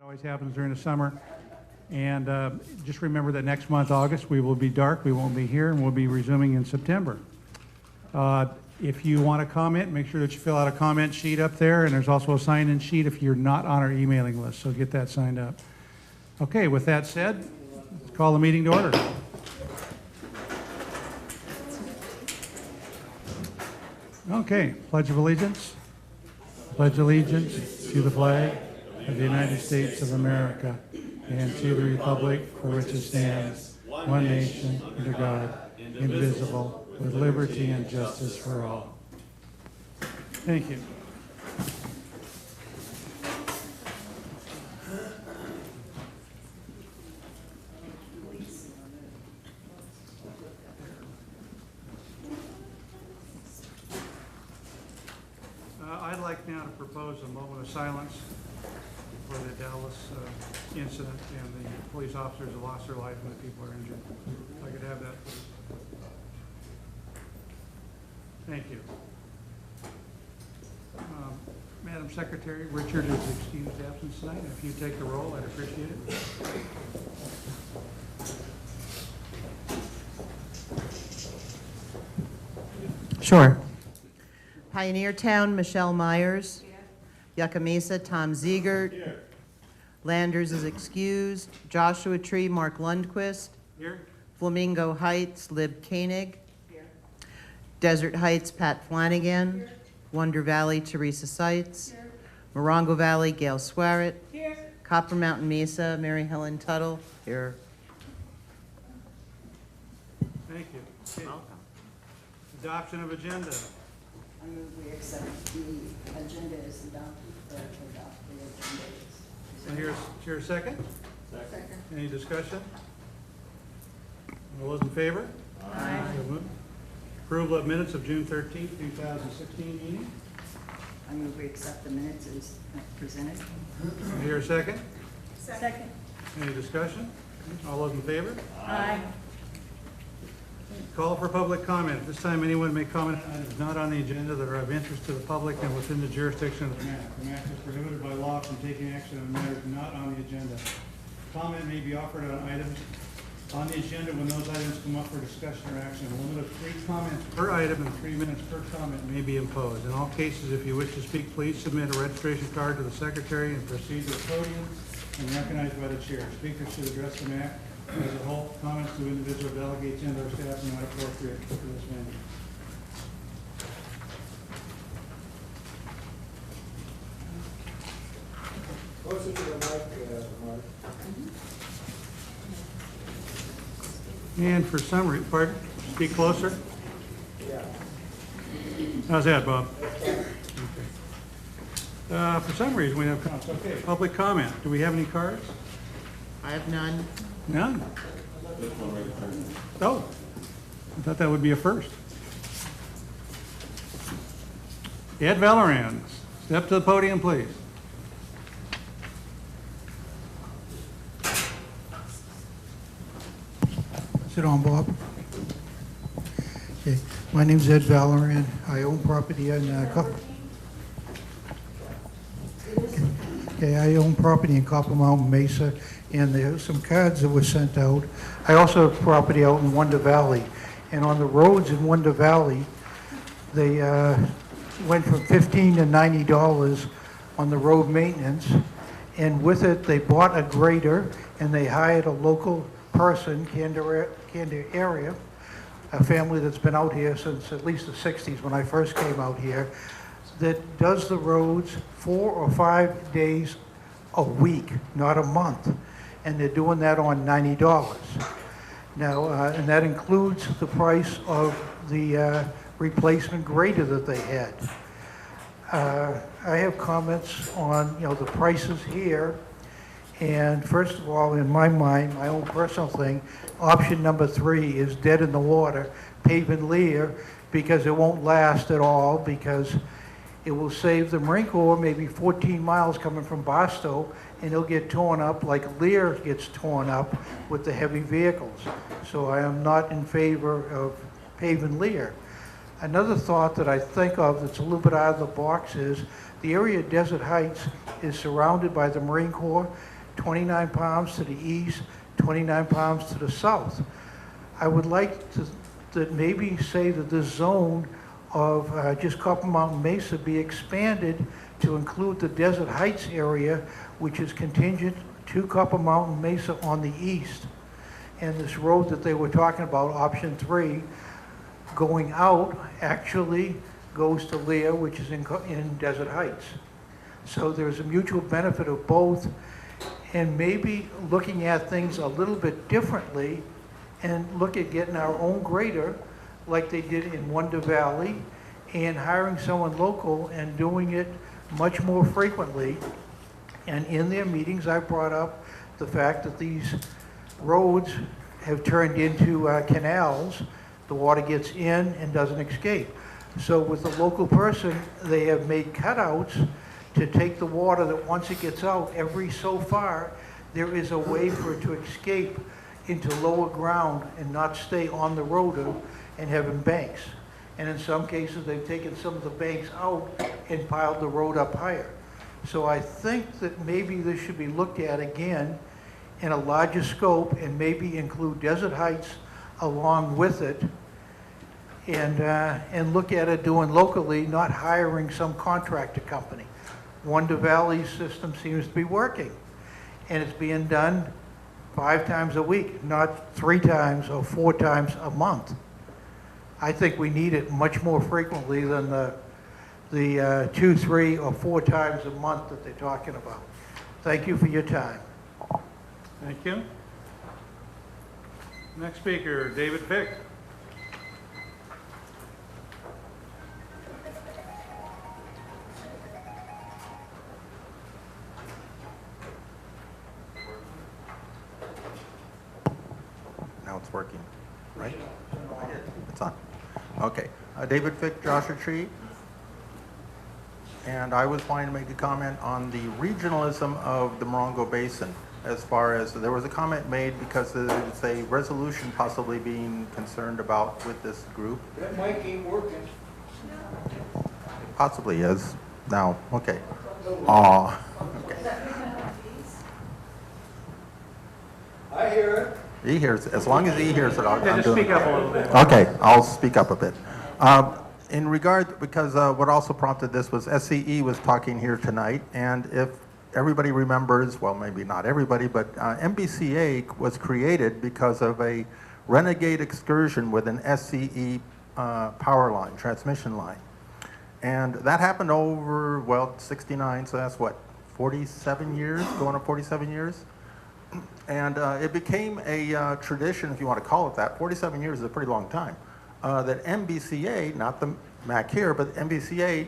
Always happens during the summer. And just remember that next month, August, we will be dark. We won't be here, and we'll be resuming in September. If you want to comment, make sure that you fill out a comment sheet up there, and there's also a sign-in sheet if you're not on our emailing list, so get that signed up. Okay, with that said, let's call the meeting to order. Okay, Pledge of Allegiance. Pledge allegiance to the flag of the United States of America and to the republic for which it stands, one nation, under God, indivisible, with liberty and justice for all. Thank you. I'd like now to propose a moment of silence for the Dallas incident and the police officers who lost their life and the people are injured. If I could have that, please. Thank you. Madam Secretary, Richard is excused absence tonight. If you take the roll, I'd appreciate it. Sure. Pioneer Town, Michelle Myers. Yucca Mesa, Tom Ziegert. Here. Landers is excused. Joshua Tree, Mark Lundquist. Here. Flamingo Heights, Lib Koenig. Here. Desert Heights, Pat Flanagan. Here. Wonder Valley, Teresa Seitz. Here. Morongo Valley, Gail Swarrett. Here. Copper Mountain Mesa, Mary Helen Tuttle. Here. Thank you. Okay. Adoption of agenda. I move we accept the agenda as adopted, or adopt the agenda as And here's a second. Second. Any discussion? All those in favor? Aye. So moved. Approval of minutes of June 13th, 2016 meeting. I move we accept the minutes as presented. And here a second. Second. Any discussion? All those in favor? Aye. Call for public comment. At this time, anyone may comment on items not on the agenda that are of interest to the public and within the jurisdiction of the MAC. The MAC is prohibited by law from taking action on matters not on the agenda. Comment may be offered on items on the agenda when those items come up for discussion or action. A limit of 3 comments per item and 3 minutes per comment may be imposed. In all cases, if you wish to speak, please submit a registration card to the secretary and proceed to the podium and recognized by the chair. Speakers should address the MAC as a whole. Comments to individual delegates and or staff are not appropriate for this venue. Closer to the mic, Mark. And for some reason, pardon, speak closer. Yeah. How's that, Bob? Okay. For some reason, we have comments. Okay, public comment. Do we have any cards? I have none. None. Oh, I thought that would be a first. Ed Valorand, step to the podium, please. Sit on, Bob. Okay, my name's Ed Valorand. I own property in Copper Mountain Mesa, and there are some cards that were sent out. I also have property out in Wonder Valley, and on the roads in Wonder Valley, they went from $15 to $90 on the road maintenance, and with it, they bought a grader, and they hired a local person, Candor area, a family that's been out here since at least the 60s when I first came out here, that does the roads 4 or 5 days a week, not a month. And they're doing that on $90. Now, and that includes the price of the replacement grader that they had. I have comments on, the prices here. And first of all, in my mind, my own personal thing, option number 3 is dead in the water, pave and Lear, because it won't last at all, because it will save the Marine Corps maybe 14 miles coming from Barstow, and it'll get torn up like Lear gets torn up with the heavy vehicles. So I am not in favor of pave and Lear. Another thought that I think of that's a little bit out of the box is the area of Desert Heights is surrounded by the Marine Corps, 29 pounds to the east, 29 pounds to the south. I would like to maybe say that this zone of just Copper Mountain Mesa be expanded to include the Desert Heights area, which is contingent to Copper Mountain Mesa on the east. And this road that they were talking about, option 3, going out actually goes to Leah, which is in Desert Heights. So there's a mutual benefit of both, and maybe looking at things a little bit differently and look at getting our own grader like they did in Wonder Valley, and hiring someone local and doing it much more frequently. And in their meetings, I brought up the fact that these roads have turned into canals. The water gets in and doesn't escape. So with the local person, they have made cutouts to take the water that once it gets out, every so far, there is a way for it to escape into lower ground and not stay on the road and having banks. And in some cases, they've taken some of the banks out and piled the road up higher. So I think that maybe this should be looked at again in a larger scope and maybe include Desert Heights along with it, and look at it doing locally, not hiring some contractor company. Wonder Valley's system seems to be working, and it's being done 5 times a week, not 3 times or 4 times a month. I think we need it much more frequently than the 2, 3, or 4 times a month that they're talking about. Thank you for your time. Thank you. Next speaker, David Fick. Now it's working, right? It's on. Okay. David Fick, Joshua Tree. And I was wanting to make a comment on the regionalism of the Morongo Basin. As far as, there was a comment made because there's a resolution possibly being concerned about with this group. That mic ain't working. Possibly is now. Okay. Aw. Okay. I hear it. He hears it. As long as he hears it, I'm Just doing speak up a little bit. Okay, I'll speak up a bit. In regard, because what also prompted this was SCE was talking here tonight, and if everybody remembers, well, maybe not everybody, but MBCA was created because of a renegade excursion with an SCE power line, transmission line. And that happened over, well, 69, so that's what, 47 years, going on 47 years? And it became a tradition, if you want to call it that. 47 years is a pretty long time. That MBCA, not the MAC here, but MBCA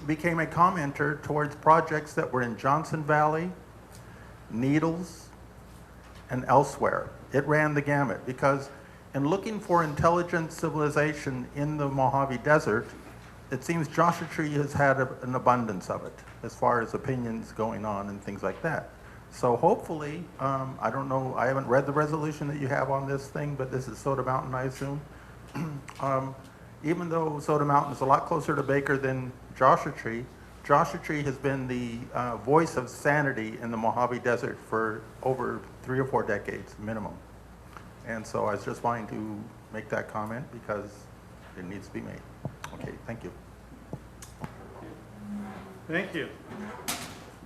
became a commenter towards projects that were in Johnson Valley, Needles, and elsewhere. It ran the gamut because in looking for intelligent civilization in the Mojave Desert, it seems Joshua Tree has had an abundance of it as far as opinions going on and things like that. So hopefully, I don't know, I haven't read the resolution that you have on this thing, but this is Soda Mountain, I assume. Even though Soda Mountain is a lot closer to Baker than Joshua Tree has been the voice of sanity in the Mojave Desert for over 3 or 4 decades minimum. And so I was just wanting to make that comment because it needs to be made. Okay, thank you. Thank you.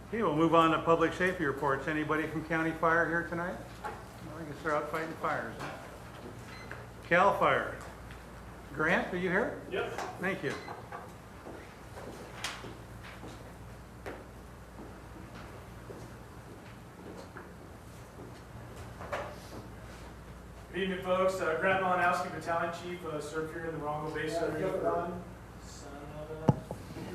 Okay, we'll move on to public safety reports. Anybody from County Fire here tonight? Well, I guess they're out fighting fires. Huh? Cal Fire. Grant, are you here? Yep. Thank you. Good evening, folks. Grant Malinowski, Battalion Chief, served here in the Morongo Basin.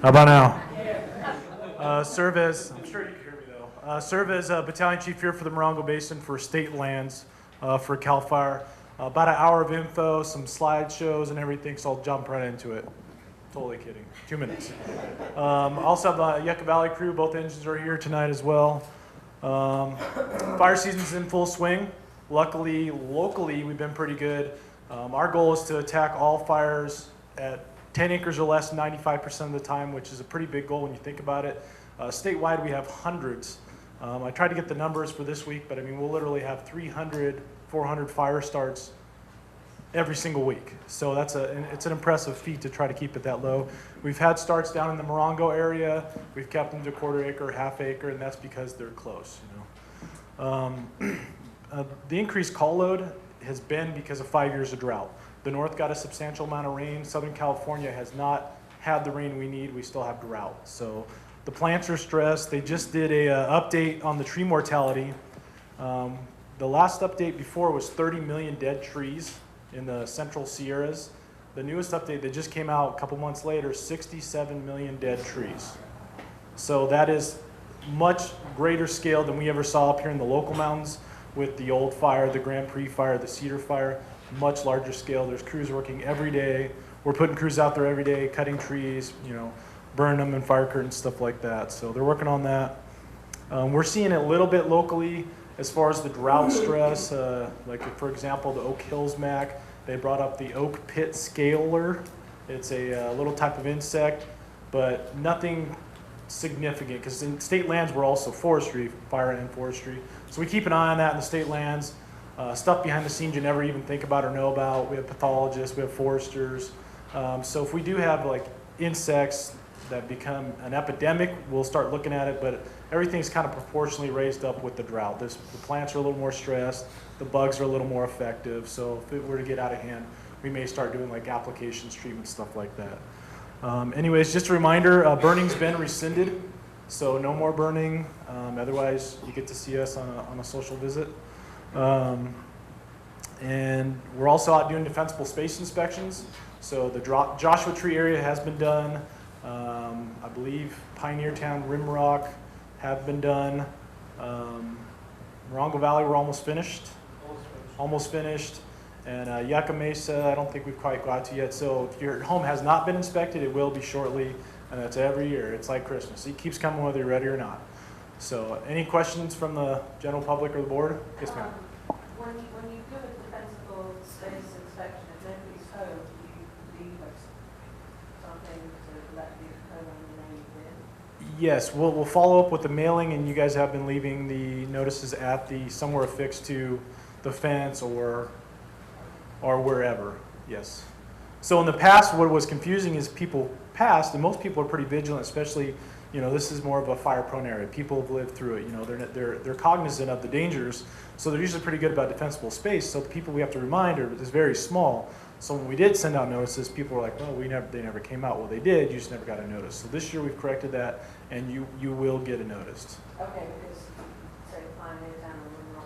How about now? Serve as, I'm sure you can hear me though, serve as Battalion Chief here for the Morongo Basin for state lands for CAL FIRE. About an hour of info, some slideshows and everything, so I'll jump right into it. Totally kidding. 2 minutes. Also have the Yucca Valley crew, both engines are here tonight as well. Fire season's in full swing. Luckily, locally, we've been pretty good. Our goal is to attack all fires at 10 acres or less 95% of the time, which is a pretty big goal when you think about it. Statewide, we have hundreds. I tried to get the numbers for this week, but I mean, we'll literally have 300, 400 fire starts every single week. So it's an impressive feat to try to keep it that low. We've had starts down in the Morongo area. We've kept them to quarter acre, half acre, and that's because they're close, you know. The increased call load has been because of 5 years of drought. The north got a substantial amount of rain. Southern California has not had the rain we need. We still have drought. So the plants are stressed. They just did a update on the tree mortality. The last update before was 30 million dead trees in the central Sierras. The newest update that just came out a couple months later, 67 million dead trees. So that is much greater scale than we ever saw up here in the local mountains with the old fire, the Grand Prix fire, the Cedar fire, much larger scale. There's crews working every day. We're putting crews out there every day, cutting trees, you know, burn them in fire curtains, stuff like that. So they're working on that. We're seeing it a little bit locally as far as the drought stress. Like for example, the Oak Hills Mac, they brought up the oak pit scaler. It's a little type of insect, but nothing significant because in state lands we're also forestry, fire and forestry. So we keep an eye on that in the state lands. Stuff behind the scenes you never even think about or know about. We have pathologists, we have foresters. So if we do have like insects that become an epidemic, we'll start looking at it, but everything's kind of proportionally raised up with the drought. The plants are a little more stressed, the bugs are a little more effective, so if it were to get out of hand, we may start doing like applications, treatment, stuff like that. Anyways, just a reminder, burning's been rescinded, so no more burning. Otherwise, you get to see us on a social visit. And we're also out doing defensible space inspections. So the Joshua Tree area has been done. I believe Pioneer Town, Rimrock have been done. Morongo Valley, we're almost finished. Almost finished. And Yucca Mesa, I don't think we've quite got to yet. So if your home has not been inspected, it will be shortly. And that's every year. It's like Christmas. It keeps coming whether you're ready or not. So any questions from the general public or the board? Yes, ma'am. When you do a defensible space inspection, if nobody's home, do you leave us something to let the homeowner know you did? Yes, we'll follow up with the mailing, and you guys have been leaving the notices at the somewhere affixed to the fence or wherever. Yes. So in the past, what was confusing is people passed, and most people are pretty vigilant, especially, you know, this is more of a fire-prone area. People have lived through it. You know, they're cognizant of the dangers, so they're usually pretty good about defensible space. So the people we have to remind is very small. So when we did send out notices, people were like, "Well, they never came out." Well, they did. You just never got a notice. So this year we've corrected that, and you will get a notice. Okay, because say Pioneer Town and Rimrock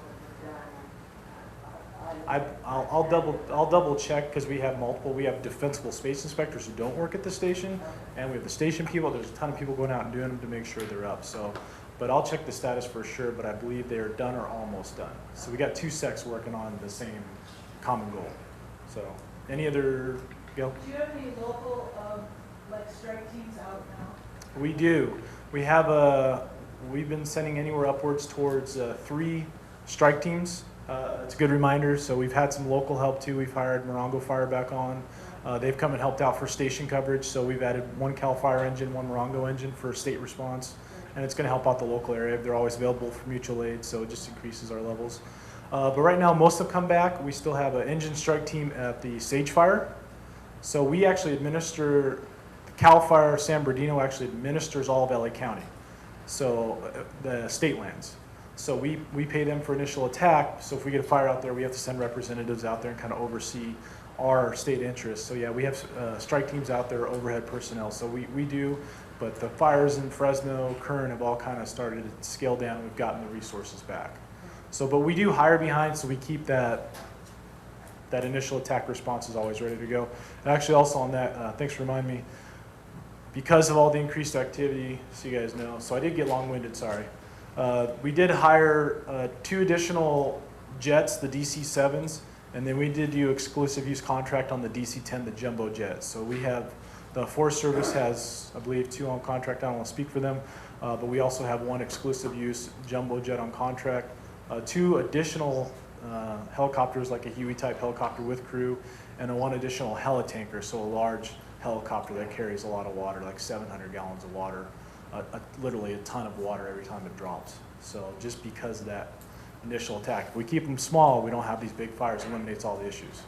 I'll double check because we have multiple. We have defensible space inspectors who don't work at the station, and we have the station people. There's a ton of people going out and doing them to make sure they're up. So, but I'll check the status for sure. But I believe they are done or almost done. So we got two sects working on the same common goal. So, any other? Gail? Do you have any local like strike teams out now? We do. We have we've been sending anywhere upwards towards 3 strike teams. It's a good reminder. So we've had some local help too. We've hired Morongo Fire back on. They've come and helped out for station coverage. So we've added 1 Cal Fire engine, 1 Morongo engine for state response. And it's going to help out the local area. They're always available for mutual aid, so it just increases our levels. But right now, most have come back. We still have an engine strike team at the Sage Fire. So we actually administer, Cal Fire San Bernardino actually administers all of LA County. So the state lands. So we pay them for initial attack. So if we get a fire out there, we have to send representatives out there and kind of oversee our state interests. So yeah, we have strike teams out there, overhead personnel. So we do, but the fires in Fresno, Kern have all kind of started to scale down. We've gotten the resources back. So, but we do hire behind, so we keep that initial attack response is always ready to go. And actually also on that, thanks for reminding me, because of all the increased activity, so you guys know, so I did get long-winded, sorry. We did hire 2 additional jets, the DC-7s, and then we did do exclusive use contract on the DC-10, the jumbo jet. So we have, the Forest Service has, I believe, 2 on contract. I don't want to speak for them, but we also have 1 exclusive use jumbo jet on contract. 2 additional helicopters, like a Huey-type helicopter with crew, and 1 additional helitanker, so a large helicopter that carries a lot of water, like 700 gallons of water. Literally a ton of water every time it drops. So just because of that initial attack. If we keep them small, we don't have these big fires, it eliminates all the issues.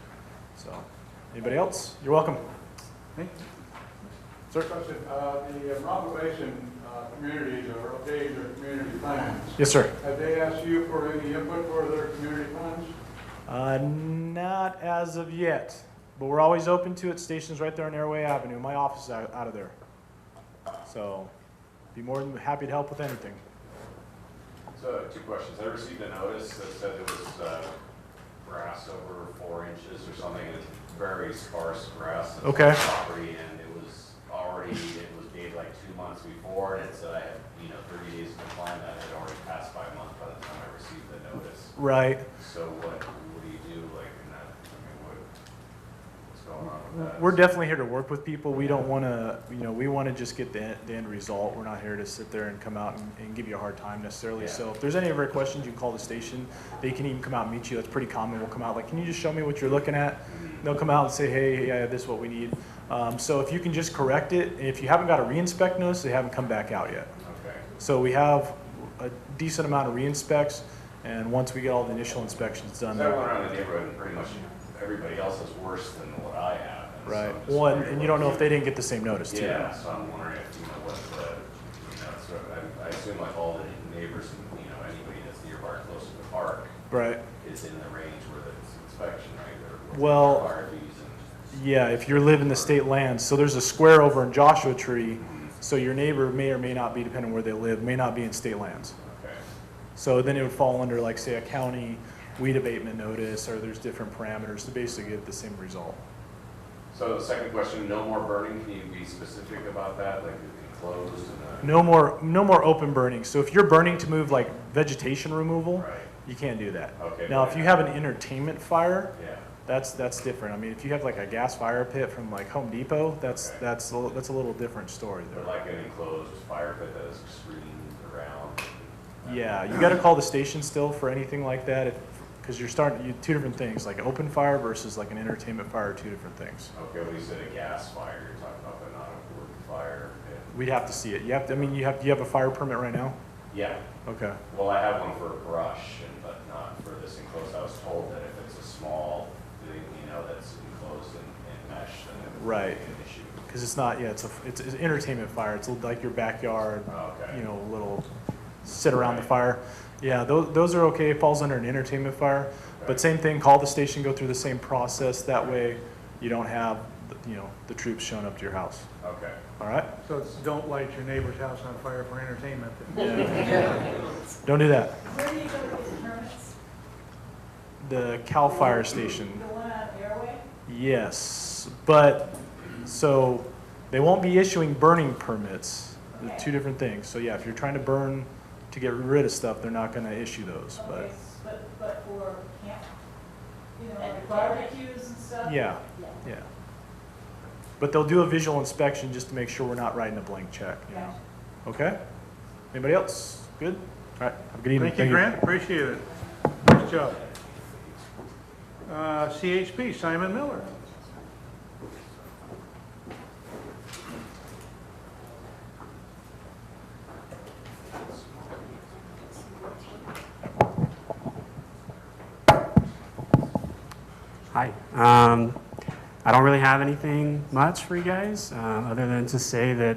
So, anybody else? You're welcome. Hey? Sir? Question, the Morongo Basin communities are updating their community plans. Yes, sir. Have they asked you for any input for their community plans? Not as of yet, but we're always open to it. Station's right there on Airway Avenue. My office is out of there. So, be more than happy to help with anything. So, 2 questions. I received a notice that said there was grass over 4 inches or something, and it's very sparse grass on the Okay. property, and it was made like 2 months before, and it said I had, 30 days to comply, and that had already passed by a month by the time I received the notice. Right. So what do you do, like, in that, what's going on with that? We're definitely here to work with people. We don't want to, we want to just get the end result. We're not here to sit there and come out and give you a hard time necessarily. Yeah. So if there's any other questions, you can call the station. They can even come out and meet you. That's pretty common. We'll come out like, can you just show me what you're looking at? They'll come out and say, hey, yeah, this is what we need. So if you can just correct it, and if you haven't got a re-inspect notice, they haven't come back out yet. Okay. So we have a decent amount of re-inspects, and once we get all the initial inspections done. So I went around the neighborhood, and pretty much everybody else is worse than what I have. And so Right. I'm just Well, wondering and you don't know if they didn't get the same notice too. Yeah, so I'm wondering if, what the, sort of, I assume like all the neighbors, and, anybody that's nearby or close to the park Right. is in the range where the inspection, right? Or Well, fire fees and, yeah, if you're living the state lands, so there's a square over in Joshua Tree, so your neighbor may or may not be, depending on where they live, may not be in state lands. okay. So then it would fall under, like, say, a county weed abatement notice, or there's different parameters to basically get the same result. So the second question, no more burning, can you be specific about that, like enclosed and No more open burning. So if you're burning to move like vegetation removal, right, you can't do that. okay. Now, but- if you have an entertainment fire, Yeah, that's different. I mean, if you have like a gas fire pit from like Home Depot, that's a little different story but there. like an enclosed fire pit that is screened around. Yeah, you got to call the station still for anything like that, because you're starting two different things, like open fire versus like an entertainment fire, are two different things. Okay, when you said a gas fire, you're talking about, but not a wood fire pit. We'd have to see it. You have to. I mean, you have a fire permit right now. Yeah, Okay. well, I have one for brush, but not for this enclosed. I was told that if it's a small thing, that's enclosed in mesh, then it would Right. be an issue. Because it's not. Yeah, it's an entertainment fire. It's like your backyard. Okay. Little sit around the fire. Yeah, those are okay. It falls under an entertainment fire. But same thing. Call the station. Go through the same process. That way, you don't have the troops showing up to your house. Okay. All right. So it's don't light your neighbor's house on fire for entertainment. Yeah. Don't do that. Where do you go to get permits? The Cal Fire Station. The one on Airway? Yes, but so they won't be issuing burning permits. They're two different things. So yeah, if you're trying to burn to get rid of stuff, they're not going to issue those. Okay, But but for camp, like barbecues and stuff? yeah, yeah. But they'll do a visual inspection just to make sure we're not writing a blank check. Yeah. Okay. Anybody else? Good. All right. Have a good evening. Thank you, Grant, appreciate it. Nice job. CHP, Simon Miller. Hi. I don't really have anything much for you guys, other than to say that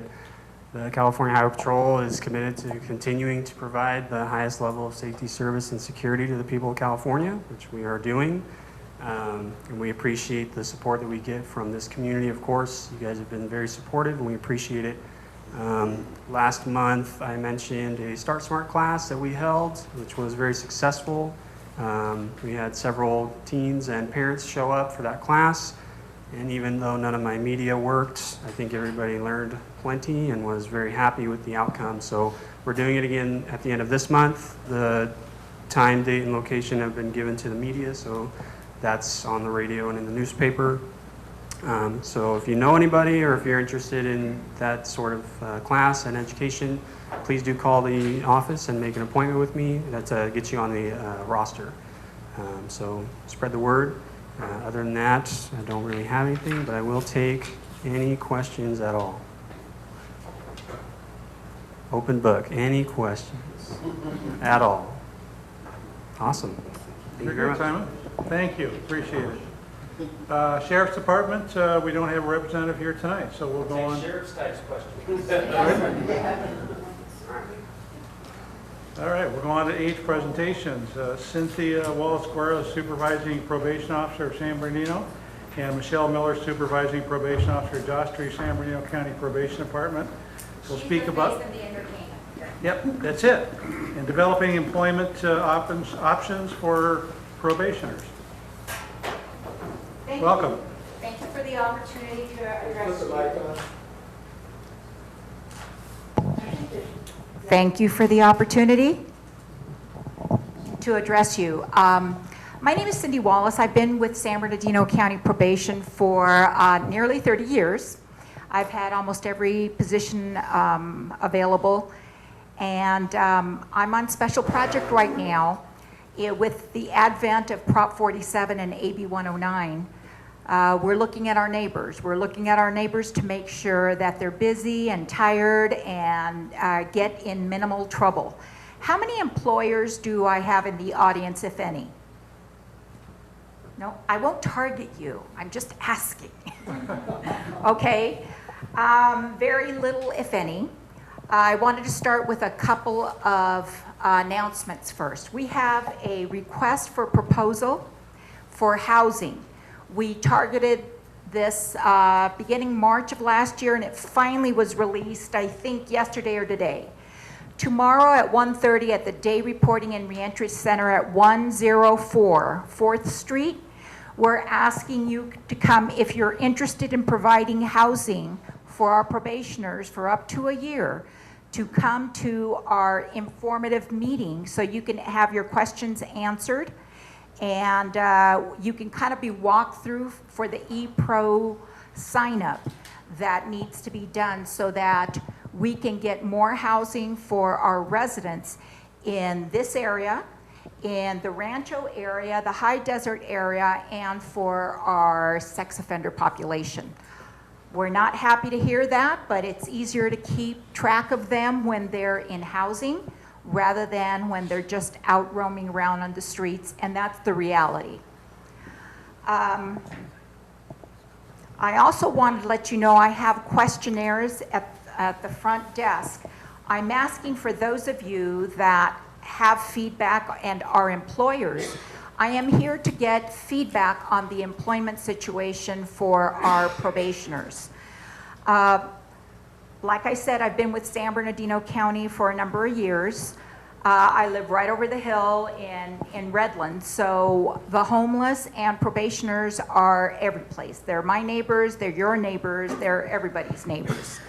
the California Highway Patrol is committed to continuing to provide the highest level of safety, service, and security to the people of California, which we are doing. And we appreciate the support that we get from this community, of course. You guys have been very supportive, and we appreciate it. Last month, I mentioned a Start Smart class that we held, which was very successful. We had several teens and parents show up for that class, and even though none of my media worked, I think everybody learned plenty and was very happy with the outcome. So we're doing it again at the end of this month. The time, date, and location have been given to the media, so that's on the radio and in the newspaper. So if you know anybody or if you're interested in that sort of class and education, please do call the office and make an appointment with me. That gets you on the roster. So spread the word. Other than that, I don't really have anything, but I will take any questions at all. Open book. Any questions at all? Awesome. Thank you Very very good, much. Simon. Thank you, appreciate it. Sheriff's Department, we don't have a representative here tonight, so we'll go on. Sheriff's types questions. All right, we'll go on to H presentations. Cynthia Wallace-Guerra, Supervising Probation Officer of San Bernardino, and Michelle Miller, Supervising Probation Officer, Josh Tree, San Bernardino County Probation Department. We'll speak about. Yep, that's it. And developing employment options for probationers. Welcome. Thank you for the opportunity to address you. Thank you for the opportunity to address you. My name is Cindy Wallace. I've been with San Bernardino County Probation for nearly 30 years. I've had almost every position available, and I'm on special project right now with the advent of Prop 47 and AB 109. We're looking at our neighbors. We're looking at our neighbors to make sure that they're busy and tired and get in minimal trouble. How many employers do I have in the audience, if any? No, I won't target you. I'm just asking. Okay, very little, if any. I wanted to start with a couple of announcements first. We have a request for proposal for housing. We targeted this beginning March of last year, and it finally was released, I think, yesterday or today. Tomorrow at 1:30 at the Day Reporting and Reentry Center at 104 4th Street, we're asking you to come if you're interested in providing housing for our probationers for up to a year, to come to our informative meeting so you can have your questions answered. And you can kind of be walked through for the ePro sign-up that needs to be done so that we can get more housing for our residents in this area, in the Rancho area, the High Desert area, and for our sex offender population. We're not happy to hear that, but it's easier to keep track of them when they're in housing rather than when they're just out roaming around on the streets, and that's the reality. I also wanted to let you know I have questionnaires at the front desk. I'm asking for those of you that have feedback and are employers. I am here to get feedback on the employment situation for our probationers. Like I said, I've been with San Bernardino County for a number of years. I live right over the hill in Redland, so the homeless and probationers are every place. They're my neighbors, they're your neighbors, they're everybody's neighbors.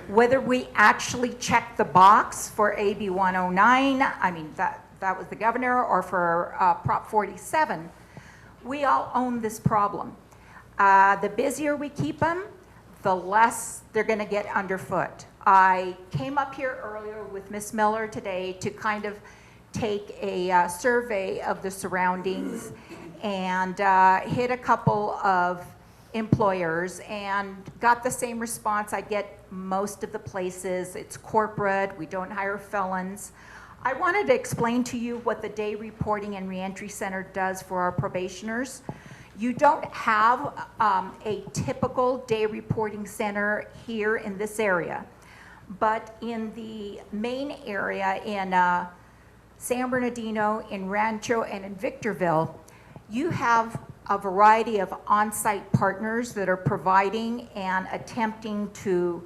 Whether we actually check the box for AB 109, I mean, that was the governor, or for Prop 47, we all own this problem. The busier we keep them, the less they're going to get underfoot. I came up here earlier with Miss Miller today to kind of take a survey of the surroundings and hit a couple of employers and got the same response I get most of the places. It's corporate, we don't hire felons. I wanted to explain to you what the Day Reporting and Reentry Center does for our probationers. You don't have a typical day reporting center here in this area, but in the main area in San Bernardino, in Rancho, and in Victorville, you have a variety of on-site partners that are providing and attempting to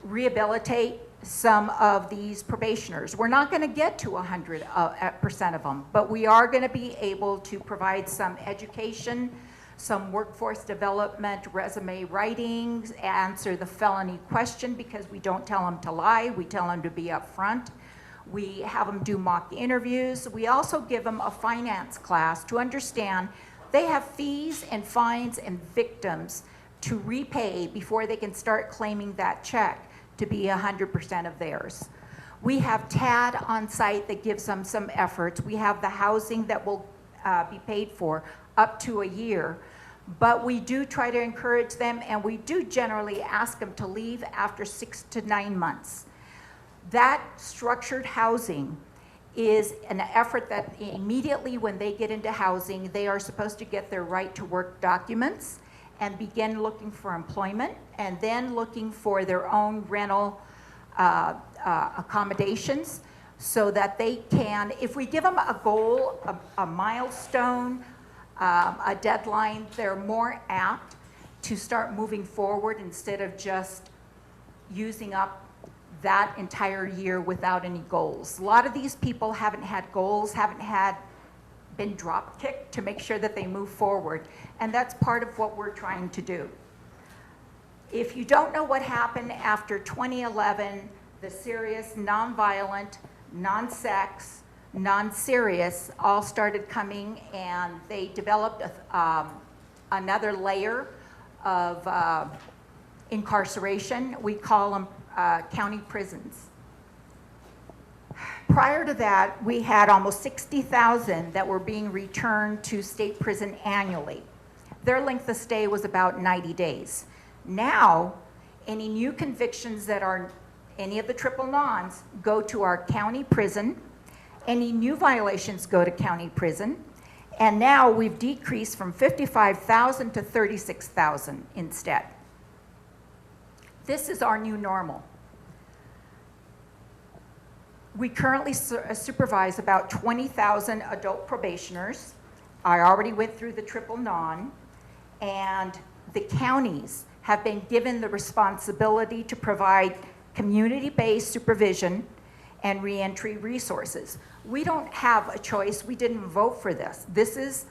rehabilitate some of these probationers. We're not going to get to 100% of them, but we are going to be able to provide some education, some workforce development, resume writings, answer the felony question, because we don't tell them to lie, we tell them to be upfront. We have them do mock interviews. We also give them a finance class to understand they have fees and fines and victims to repay before they can start claiming that check to be 100% of theirs. We have TAD on site that gives them some efforts. We have the housing that will be paid for up to a year, but we do try to encourage them, and we do generally ask them to leave after 6 to 9 months. That structured housing is an effort that immediately when they get into housing, they are supposed to get their right to work documents and begin looking for employment, and then looking for their own rental accommodations, so that they can, if we give them a goal, a milestone, a deadline, they're more apt to start moving forward instead of just using up that entire year without any goals. A lot of these people haven't had goals, haven't been drop kicked to make sure that they move forward, and that's part of what we're trying to do. If you don't know what happened after 2011, the serious, nonviolent, non-sex, non-serious all started coming, and they developed another layer of incarceration. We call them county prisons. Prior to that, we had almost 60,000 that were being returned to state prison annually. Their length of stay was about 90 days. Now, any new convictions that are any of the triple nons go to our county prison. Any new violations go to county prison. And now we've decreased from 55,000 to 36,000 instead. This is our new normal. We currently supervise about 20,000 adult probationers. I already went through the triple non, and the counties have been given the responsibility to provide community-based supervision and reentry resources. We don't have a choice. We didn't vote for this. This is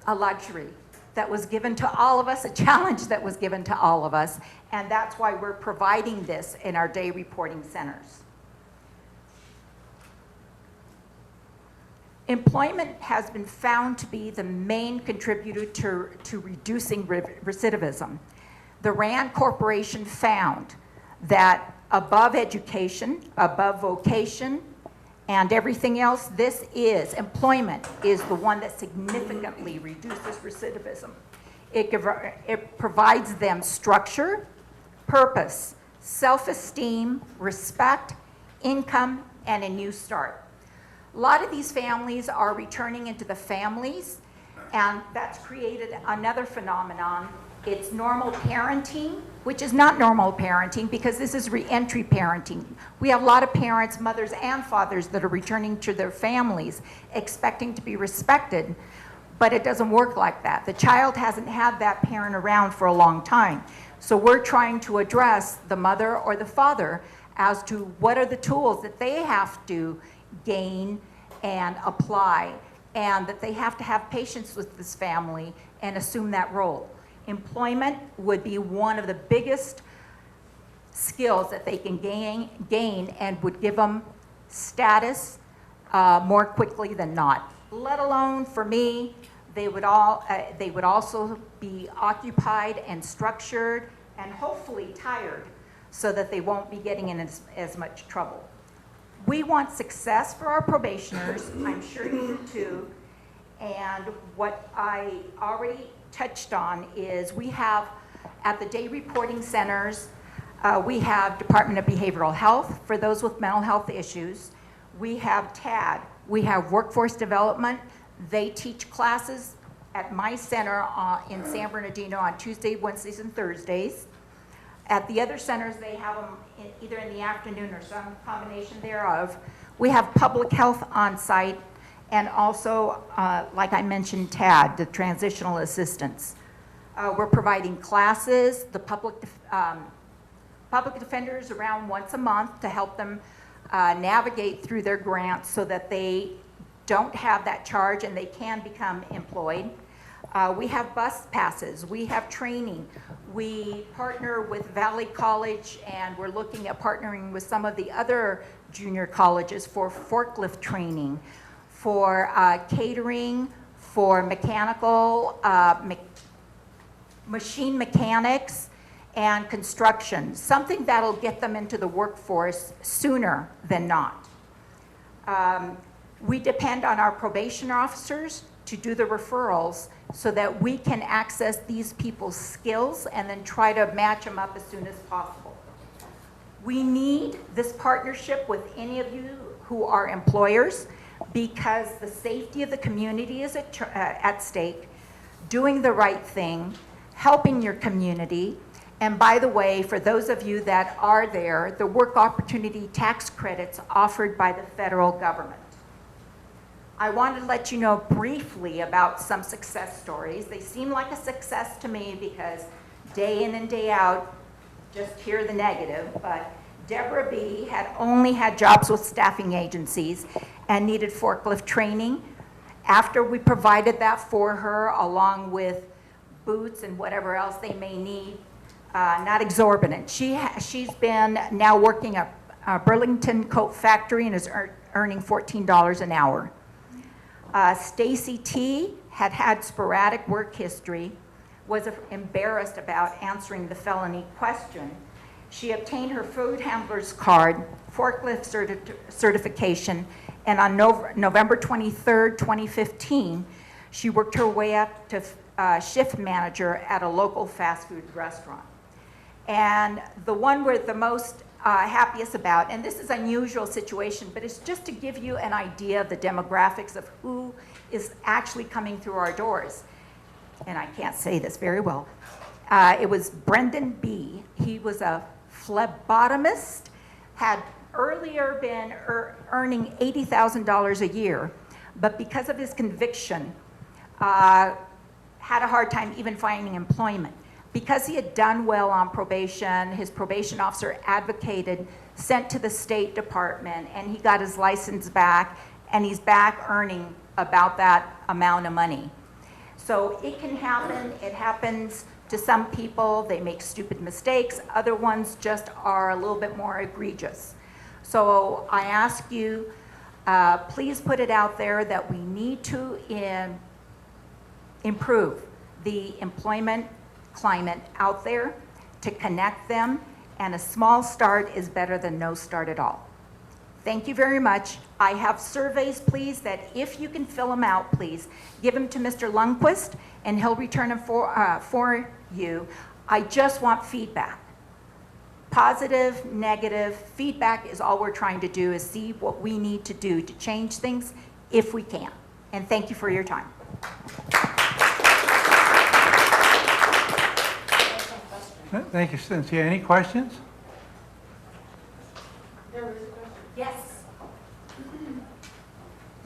a luxury that was given to all of us, a challenge that was given to all of us, and that's why we're providing this in our day reporting centers. Employment has been found to be the main contributor to reducing recidivism. The RAND Corporation found that above education, above vocation, and everything else, employment is the one that significantly reduces recidivism. It provides them structure, purpose, self-esteem, respect, income, and a new start. A lot of these families are returning into the families, and that's created another phenomenon. It's normal parenting, which is not normal parenting because this is reentry parenting. We have a lot of parents, mothers and fathers that are returning to their families expecting to be respected, but it doesn't work like that. The child hasn't had that parent around for a long time. So we're trying to address the mother or the father as to what are the tools that they have to gain and apply, and that they have to have patience with this family and assume that role. Employment would be one of the biggest skills that they can gain and would give them status more quickly than not. Let alone, for me, they would also be occupied and structured and hopefully tired so that they won't be getting in as much trouble. We want success for our probationers. I'm sure you do too. And what I already touched on is we have, at the day reporting centers, we have Department of Behavioral Health for those with mental health issues. We have TAD. We have Workforce Development. They teach classes at my center in San Bernardino on Tuesdays, Wednesdays, and Thursdays. At the other centers, they have them either in the afternoon or some combination thereof. We have public health on site, and also, like I mentioned, TAD, the transitional assistance. We're providing classes, the public defenders around once a month to help them navigate through their grants so that they don't have that charge and they can become employed. We have bus passes, we have training. We partner with Valley College, and we're looking at partnering with some of the other junior colleges for forklift training, for catering, for mechanical, machine mechanics, and construction, something that'll get them into the workforce sooner than not. We depend on our probation officers to do the referrals so that we can access these people's skills and then try to match them up as soon as possible. We need this partnership with any of you who are employers because the safety of the community is at stake, doing the right thing, helping your community. And by the way, for those of you that are there, the work opportunity tax credits offered by the federal government. I wanted to let you know briefly about some success stories. They seem like a success to me because day in and day out, just hear the negative, but Deborah B. had only had jobs with staffing agencies and needed forklift training. After we provided that for her, along with boots and whatever else they may need, not exorbitant. She's been now working at Burlington Coat Factory and is earning $14 an hour. Stacy T. had had sporadic work history, was embarrassed about answering the felony question. She obtained her food handler's card, forklift certification, and on November 23rd, 2015, she worked her way up to shift manager at a local fast food restaurant. And the one we're the most happiest about, and this is an unusual situation, but it's just to give you an idea of the demographics of who is actually coming through our doors. And I can't say this very well. It was Brendan B. He was a phlebotomist, had earlier been earning $80,000 a year, but because of his conviction, had a hard time even finding employment. Because he had done well on probation, his probation officer advocated, sent to the State Department, and he got his license back, and he's back earning about that amount of money. So it can happen. It happens to some people. They make stupid mistakes. Other ones just are a little bit more egregious. So I ask you, please put it out there that we need to improve the employment climate out there to connect them, and a small start is better than no start at all. Thank you very much. I have surveys, please, that if you can fill them out, please, give them to Mr. Lundquist, and he'll return them for you. I just want feedback. Positive, negative, feedback is all we're trying to do, is see what we need to do to change things if we can. And thank you for your time. Thank you, Cynthia. Any questions? There was a question. Yes.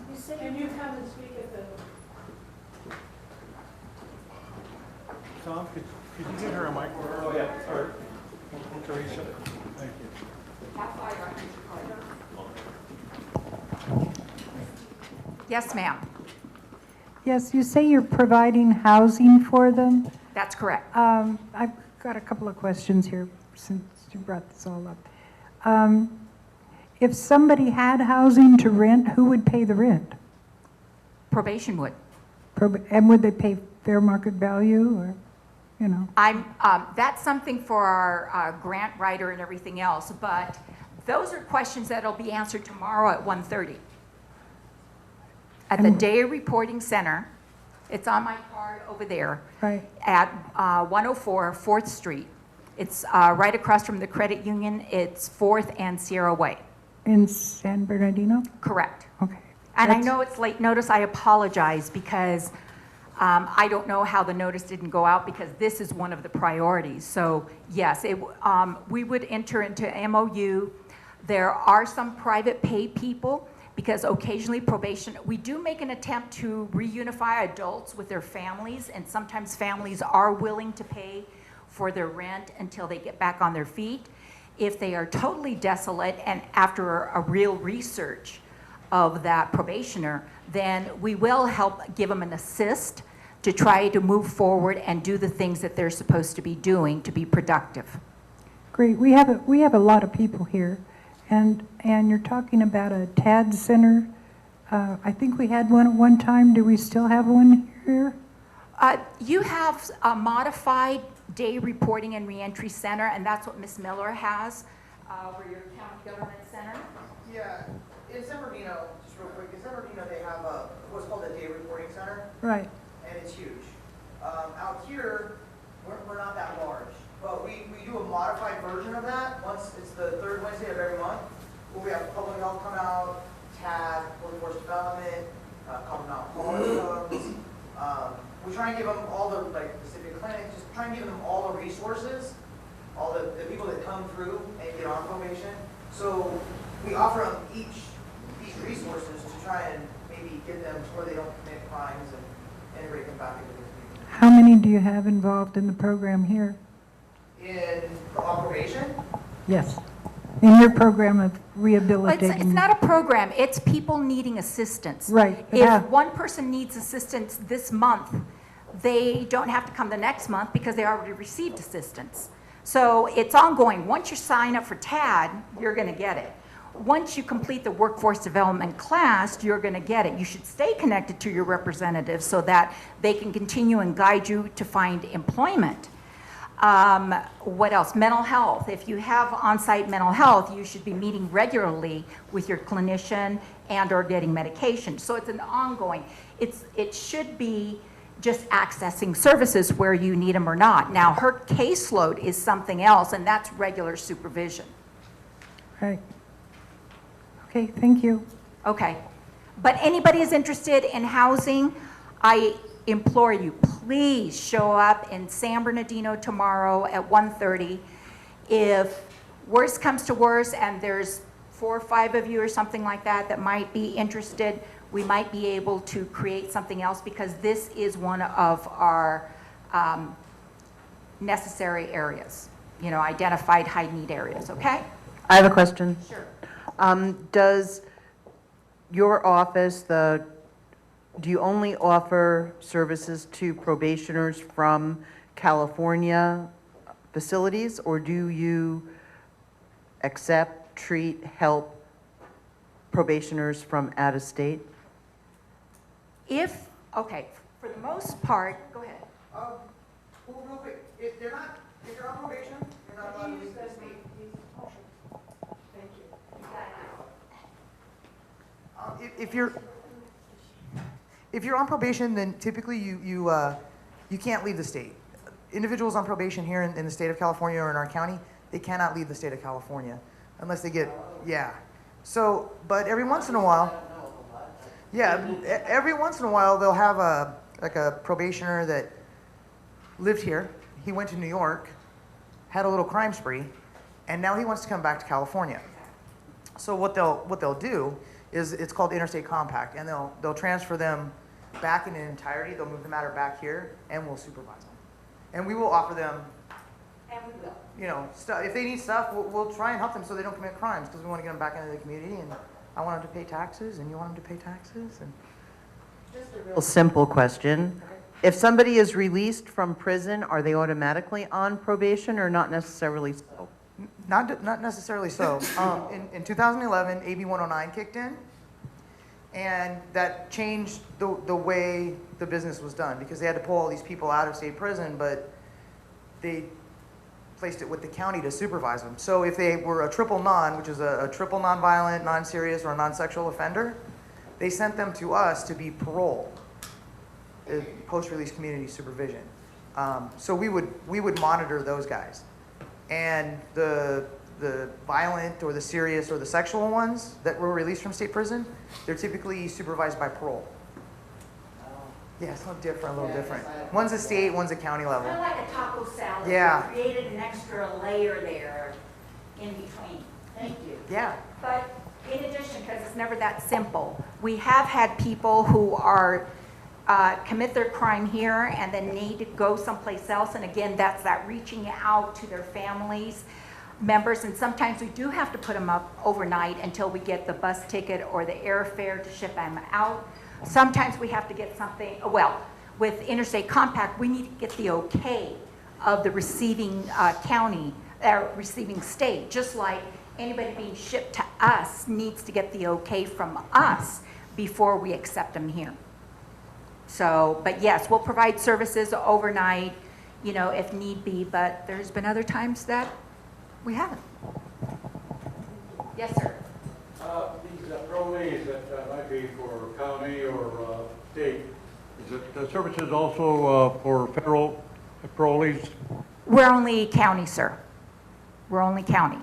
You said, can you come and speak at the, Tom, could you get her a microphone? Oh, yeah. Or Teresa? Thank you. Yes, ma'am. Yes, you say you're providing housing for them. That's correct. I've got a couple of questions here since you brought this all up. If somebody had housing to rent, who would pay the rent? Probation would. And would they pay fair market value, or, you know? That's something for our grant writer and everything else, but those are questions that'll be answered tomorrow at 1:30 at the Day Reporting Center. It's on my card over there. Right. At 104 4th Street. It's right across from the credit union. It's 4th and Sierra Way. In San Bernardino? Correct. Okay. And I know it's late notice. I apologize because I don't know how the notice didn't go out, because this is one of the priorities. So yes, we would enter into MOU. There are some private pay people, because occasionally probation, we do make an attempt to reunify adults with their families, and sometimes families are willing to pay for their rent until they get back on their feet. If they are totally desolate, and after a real research of that probationer, then we will help give them an assist to try to move forward and do the things that they're supposed to be doing to be productive. Great. We have a lot of people here. And you're talking about a TAD center. I think we had one at one time. Do we still have one here? You have a modified day reporting and reentry center, and that's what Ms. Miller has for your county government center. Yeah, in San Bernardino, just real quick, in San Bernardino they have what's called a day reporting center. Right. And it's huge. Out here, we're not that large, but we do a modified version of that. Once it's the third Wednesday of every month, where we have public health come out, TAG, workforce development, coming out homeless folks. We try and give them all the, like, the civic clinic, just try and give them all the resources, all the people that come through and get on probation. So we offer them each resources to try and maybe get them to where they don't commit crimes and integrate them back into the community. How many do you have involved in the program here? In on probation, Yes. In your program of Well, rehabilitating? it's not a program, it's people needing assistance. Right. If one person needs assistance this month, they don't have to come the next month because they already received assistance. So it's ongoing. Once you sign up for TAD, you're going to get it. Once you complete the workforce development class, you're going to get it. You should stay connected to your representative so that they can continue and guide you to find employment. What else? Mental health. If you have on-site mental health, you should be meeting regularly with your clinician and or getting medication. So it's an ongoing. It should be just accessing services where you need them or not. Now, her caseload is something else, and that's regular supervision. Right. Okay, thank you. Okay. But anybody is interested in housing, I implore you, please show up in San Bernardino tomorrow at 1:30. If worse comes to worse and there's 4 or 5 of you or something like that that might be interested, we might be able to create something else because this is one of our necessary areas, you know, identified high need areas, okay? I have a question. Sure. Does your office, do you only offer services to probationers from California facilities, or do you accept, treat, help probationers from out of state? Okay, for the most part, go ahead. well, real quick, if you're on probation, you're not allowed to leave the state. Thank you. If you're on probation, then typically you can't leave the state. Individuals on probation here in the state of California or in our county, they cannot leave the state of California unless they get, yeah. So, but every once in a while, every once in a while they'll have a probationer that lived here. He went to New York, had a little crime spree, and now he wants to come back to California. So what they'll do is, it's called interstate compact, and they'll transfer them back in entirety. They'll move the matter back here, and we'll supervise them, and we will offer them. And we will. You know, if they need stuff, we'll try and help them so they don't commit crimes, because we want to get them back into the community, and I want them to pay taxes, and you want them to pay taxes, and. Just a real simple question. If somebody is released from prison, are they automatically on probation or not necessarily so? Not necessarily so. In 2011, AB 109 kicked in, and that changed the way the business was done, because they had to pull all these people out of state prison, but they placed it with the county to supervise them. So if they were a triple non, which is a triple non-violent, non-serious, or a non-sexual offender, they sent them to us to be paroled, post-release community supervision. So we would monitor those guys. And the violent or the serious or the sexual ones that were released from state prison, they're typically supervised by parole. Yeah, it's a little different. One's a state, one's a county level. Kind of like a taco salad. Yeah. We created an extra layer there in between. Thank you. Yeah. But in addition, because it's never that simple, we have had people who are commit their crime here and then need to go someplace else. And again, that's that reaching out to their families, members. And sometimes we do have to put them up overnight until we get the bus ticket or the airfare to ship them out. Sometimes we have to get something, well, with Interstate Compact, we need to get the okay of the receiving county, receiving state, just like anybody being shipped to us needs to get the okay from us before we accept them here. So, but yes, we'll provide services overnight, you know, if need be, but there's been other times that we haven't. Yes, sir. These parolees that might be for county or state, is it the services also for federal parolees? We're only county, sir. We're only county.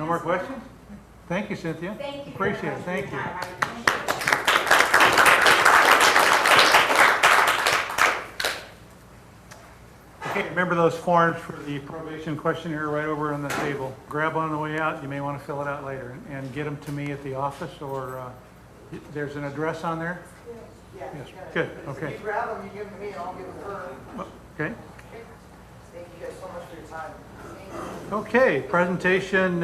No more questions? Thank you, Cynthia. Thank you. Appreciate it. Thank you. Okay, remember those forms for the probation questionnaire right over on the table. Grab one on the way out. You may want to fill it out later and get them to me at the office, or there's an address on there? Yeah. Yes, good, okay. You grab them, you give them to me, and I'll give them to her. Okay. Thank you guys so much for your time. Okay, presentation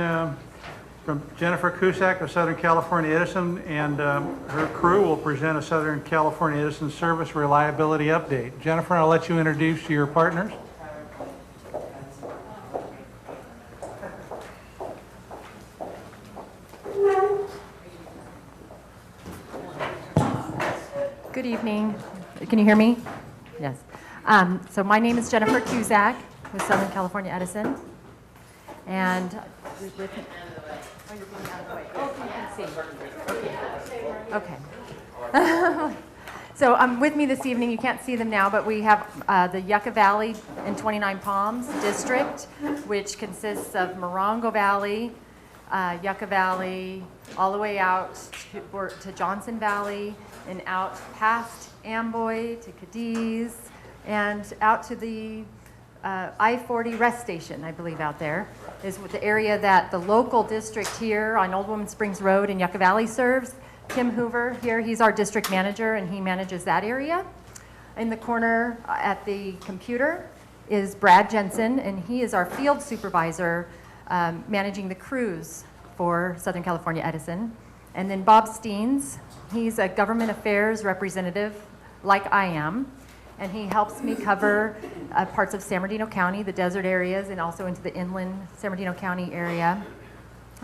from Jennifer Cusack of Southern California Edison, and her crew will present a Southern California Edison service reliability update. Jennifer, I'll let you introduce your partners. Good evening. Can you hear me? Yes. So my name is Jennifer Cusack with Southern California Edison. And with, oh, you're going out of the way. Oh, you can see. Okay. So with me this evening, you can't see them now, but we have the Yucca Valley and 29 Palms District, which consists of Morongo Valley, Yucca Valley, all the way out to Johnson Valley, and out past Amboy to Cadiz, and out to the I-40 rest station, I believe out there, is the area that the local district here on Old Woman Springs Road in Yucca Valley serves. Kim Hoover here, he's our district manager, and he manages that area. In the corner at the computer is Brad Jensen, and he is our field supervisor managing the crews for Southern California Edison. And then Bob Steens, he's a government affairs representative like I am, and he helps me cover parts of San Bernardino County, the desert areas, and also into the inland San Bernardino County area.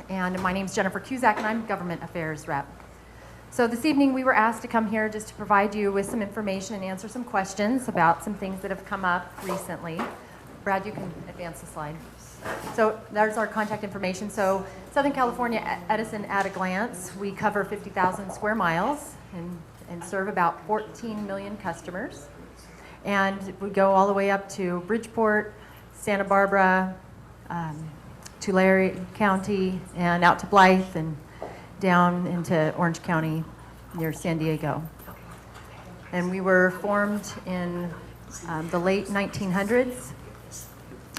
And my name's Jennifer Cusack, and I'm government affairs rep. So this evening we were asked to come here just to provide you with some information and answer some questions about some things that have come up recently. Brad, you can advance the slide. So there's our contact information. So Southern California Edison at a glance, we cover 50,000 square miles and serve about 14 million customers. And we go all the way up to Bridgeport, Santa Barbara, Tulare County, and out to Blythe, and down into Orange County near San Diego. And we were formed in the late 1900s,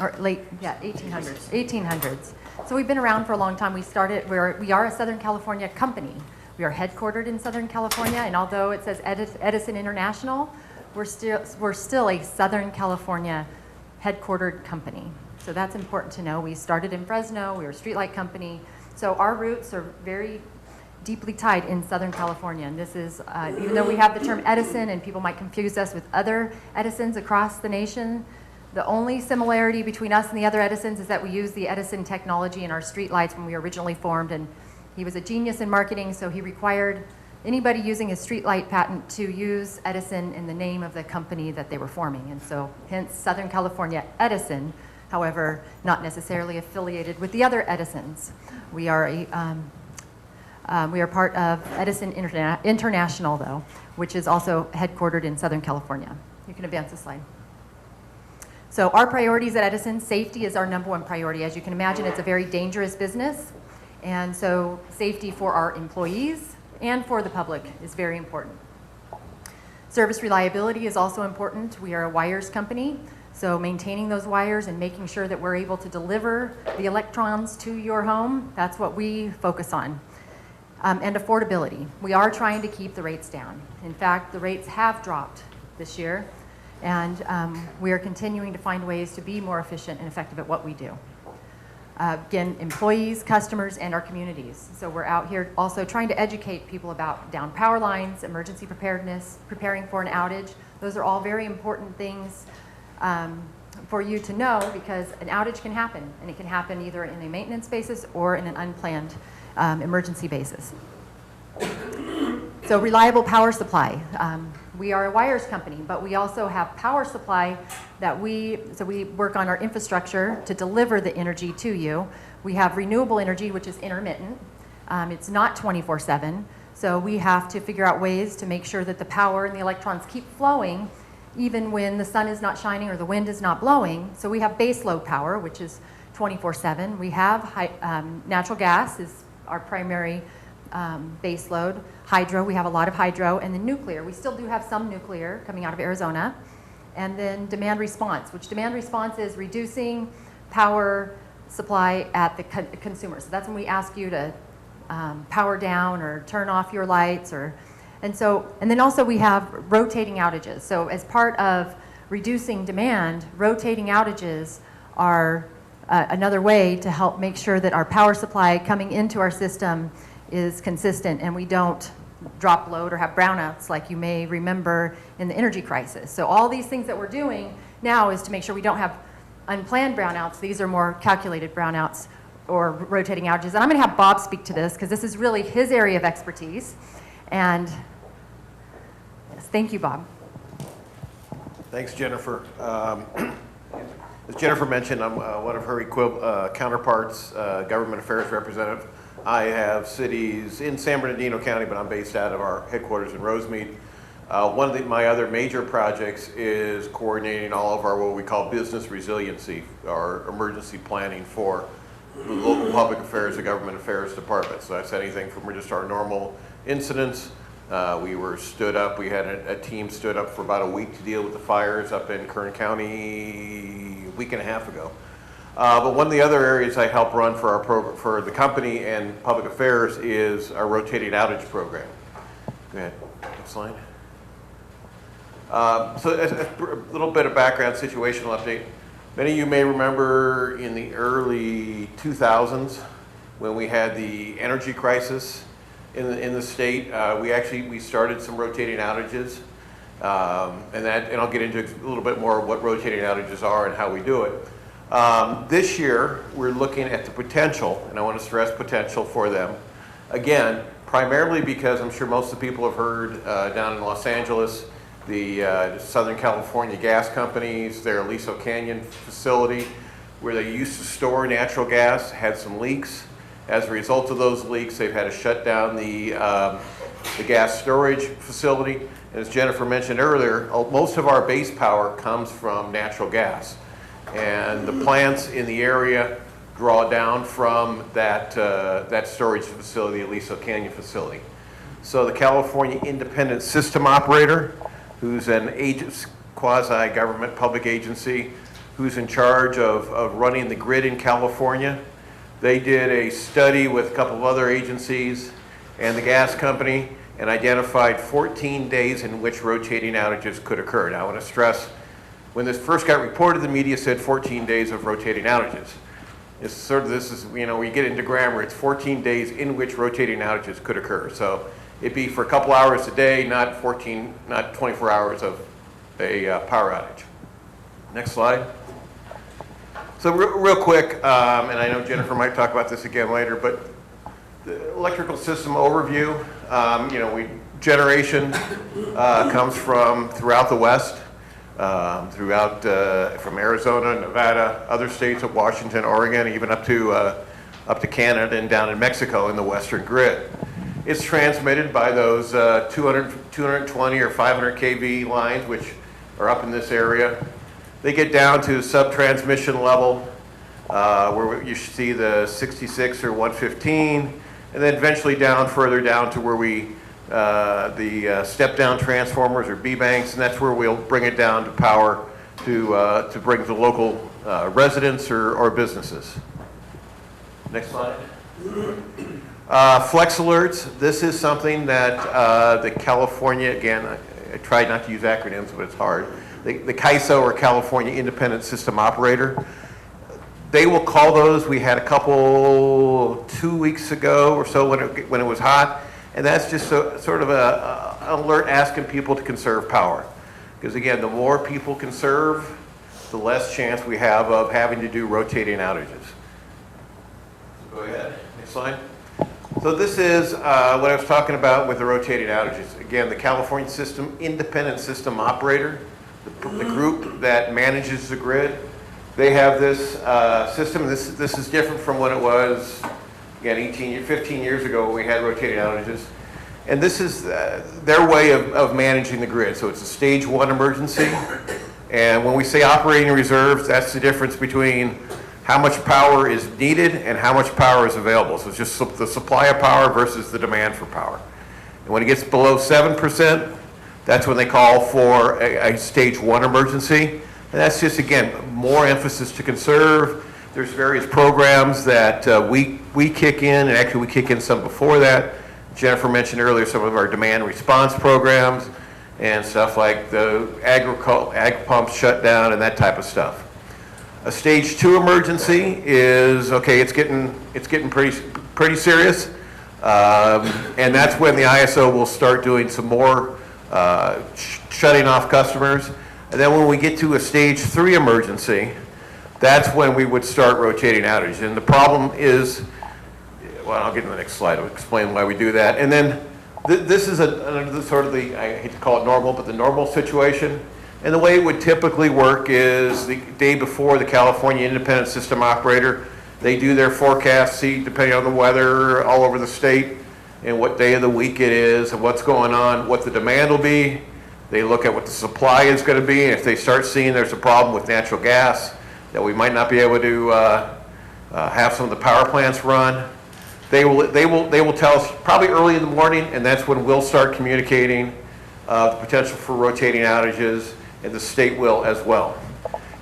or late, yeah, 1800s. So we've been around for a long time. We are a Southern California company. We are headquartered in Southern California, and although it says Edison International, we're still a Southern California headquartered company. So that's important to know. We started in Fresno. We were a streetlight company. So our roots are very deeply tied in Southern California. And this is, even though we have the term Edison and people might confuse us with other Edisons across the nation, the only similarity between us and the other Edisons is that we use the Edison technology in our streetlights when we originally formed. And he was a genius in marketing, so he required anybody using a streetlight patent to use Edison in the name of the company that they were forming. And so hence Southern California Edison, however, not necessarily affiliated with the other Edisons. We are part of Edison International, though, which is also headquartered in Southern California. You can advance the slide. So our priorities at Edison, safety is our number one priority. As you can imagine, it's a very dangerous business. And so safety for our employees and for the public is very important. Service reliability is also important. We are a wires company, so maintaining those wires and making sure that we're able to deliver the electrons to your home, that's what we focus on. And affordability. We are trying to keep the rates down. In fact, the rates have dropped this year, and we are continuing to find ways to be more efficient and effective at what we do. Again, employees, customers, and our communities. So we're out here also trying to educate people about down power lines, emergency preparedness, preparing for an outage. Those are all very important things for you to know, because an outage can happen, and it can happen either in a maintenance basis or in an unplanned emergency basis. So reliable power supply. We are a wires company, but we also have power supply that we work on our infrastructure to deliver the energy to you. We have renewable energy, which is intermittent. It's not 24/7. So we have to figure out ways to make sure that the power and the electrons keep flowing even when the sun is not shining or the wind is not blowing. So we have base load power, which is 24/7. We have natural gas is our primary base load. Hydro, we have a lot of hydro, and then nuclear. We still do have some nuclear coming out of Arizona. And then demand response, which demand response is reducing power supply at the consumer. So that's when we ask you to power down or turn off your lights, and then also we have rotating outages. So as part of reducing demand, rotating outages are another way to help make sure that our power supply coming into our system is consistent and we don't drop load or have brownouts like you may remember in the energy crisis. So all these things that we're doing now is to make sure we don't have unplanned brownouts. These are more calculated brownouts or rotating outages. And I'm going to have Bob speak to this because this is really his area of expertise. And yes, thank you, Bob. Thanks, Jennifer. As Jennifer mentioned, I'm one of her counterparts, government affairs representative. I have cities in San Bernardino County, but I'm based out of our headquarters in Rosemead. One of my other major projects is coordinating all of our what we call business resiliency, our emergency planning for the local public affairs and government affairs departments. So that's anything from just our normal incidents. We were stood up, we had a team stood up for about a week to deal with the fires up in Kern County a week and a half ago. But one of the other areas I help run for our for the company and public affairs is our rotating outage program. Go ahead, next slide. So a little bit of background situational update. Many of you may remember in the early 2000s when we had the energy crisis in the state. We started some rotating outages, and I'll get into a little bit more of what rotating outages are and how we do it. This year, we're looking at the potential, and I want to stress potential for them. Again, primarily because I'm sure most of the people have heard down in Los Angeles, the Southern California gas companies, their Aliso Canyon facility, where they used to store natural gas, had some leaks. As a result of those leaks, they've had to shut down the gas storage facility. And as Jennifer mentioned earlier, most of our base power comes from natural gas. And the plants in the area draw down from that storage facility, the Aliso Canyon facility. So the California Independent System Operator, who's an quasi-government public agency, who's in charge of running the grid in California, they did a study with a couple of other agencies and the gas company and identified 14 days in which rotating outages could occur. Now I want to stress, when this first got reported, the media said 14 days of rotating outages. It's sort of, this is, when you get into grammar, it's 14 days in which rotating outages could occur. So it'd be for a couple hours a day, not 24 hours of a power outage. Next slide. So real quick, and I know Jennifer might talk about this again later, but the electrical system overview, generation comes from throughout the West, from Arizona, Nevada, other states of Washington, Oregon, even up to Canada and down in Mexico in the Western grid. It's transmitted by those 220 or 500 kV lines, which are up in this area. They get down to sub-transmission level, where you see the 66 or 115, and then eventually further down to where the step-down transformers or B-banks, and that's where we'll bring it down to power to bring to local residents or businesses. Next slide. Flex alerts. This is something that the California, again, I tried not to use acronyms, but it's hard. The CAISO, or California Independent System Operator, they will call those. We had a couple 2 weeks ago or so when it was hot, and that's just sort of an alert asking people to conserve power. Because again, the more people conserve, the less chance we have of having to do rotating outages. Go ahead, next slide. So this is what I was talking about with the rotating outages. Again, the California Independent System Operator, the group that manages the grid, they have this system. This is different from what it was, again, 15 years ago when we had rotating outages. And this is their way of managing the grid. So it's a stage 1 emergency. And when we say operating reserves, that's the difference between how much power is needed and how much power is available. So it's just the supply of power versus the demand for power. And when it gets below 7%, that's when they call for a stage 1 emergency. And that's just, again, more emphasis to conserve. There's various programs that we kick in, and actually we kick in some before that. Jennifer mentioned earlier some of our demand response programs and stuff like the ag pump shutdown and that type of stuff. A stage 2 emergency is, okay, it's getting pretty serious. And that's when the ISO will start doing some more shutting off customers. And then when we get to a stage 3 emergency, that's when we would start rotating outages. And the problem is, well, I'll get to the next slide. I'll explain why we do that. And then this is sort of the, I hate to call it normal, but the normal situation. And the way it would typically work is the day before the California Independent System Operator, they do their forecast, see, depending on the weather all over the state and what day of the week it is and what's going on, what the demand will be. They look at what the supply is going to be. And if they start seeing there's a problem with natural gas, that we might not be able to have some of the power plants run, they will tell us probably early in the morning, and that's when we'll start communicating the potential for rotating outages, and the state will as well.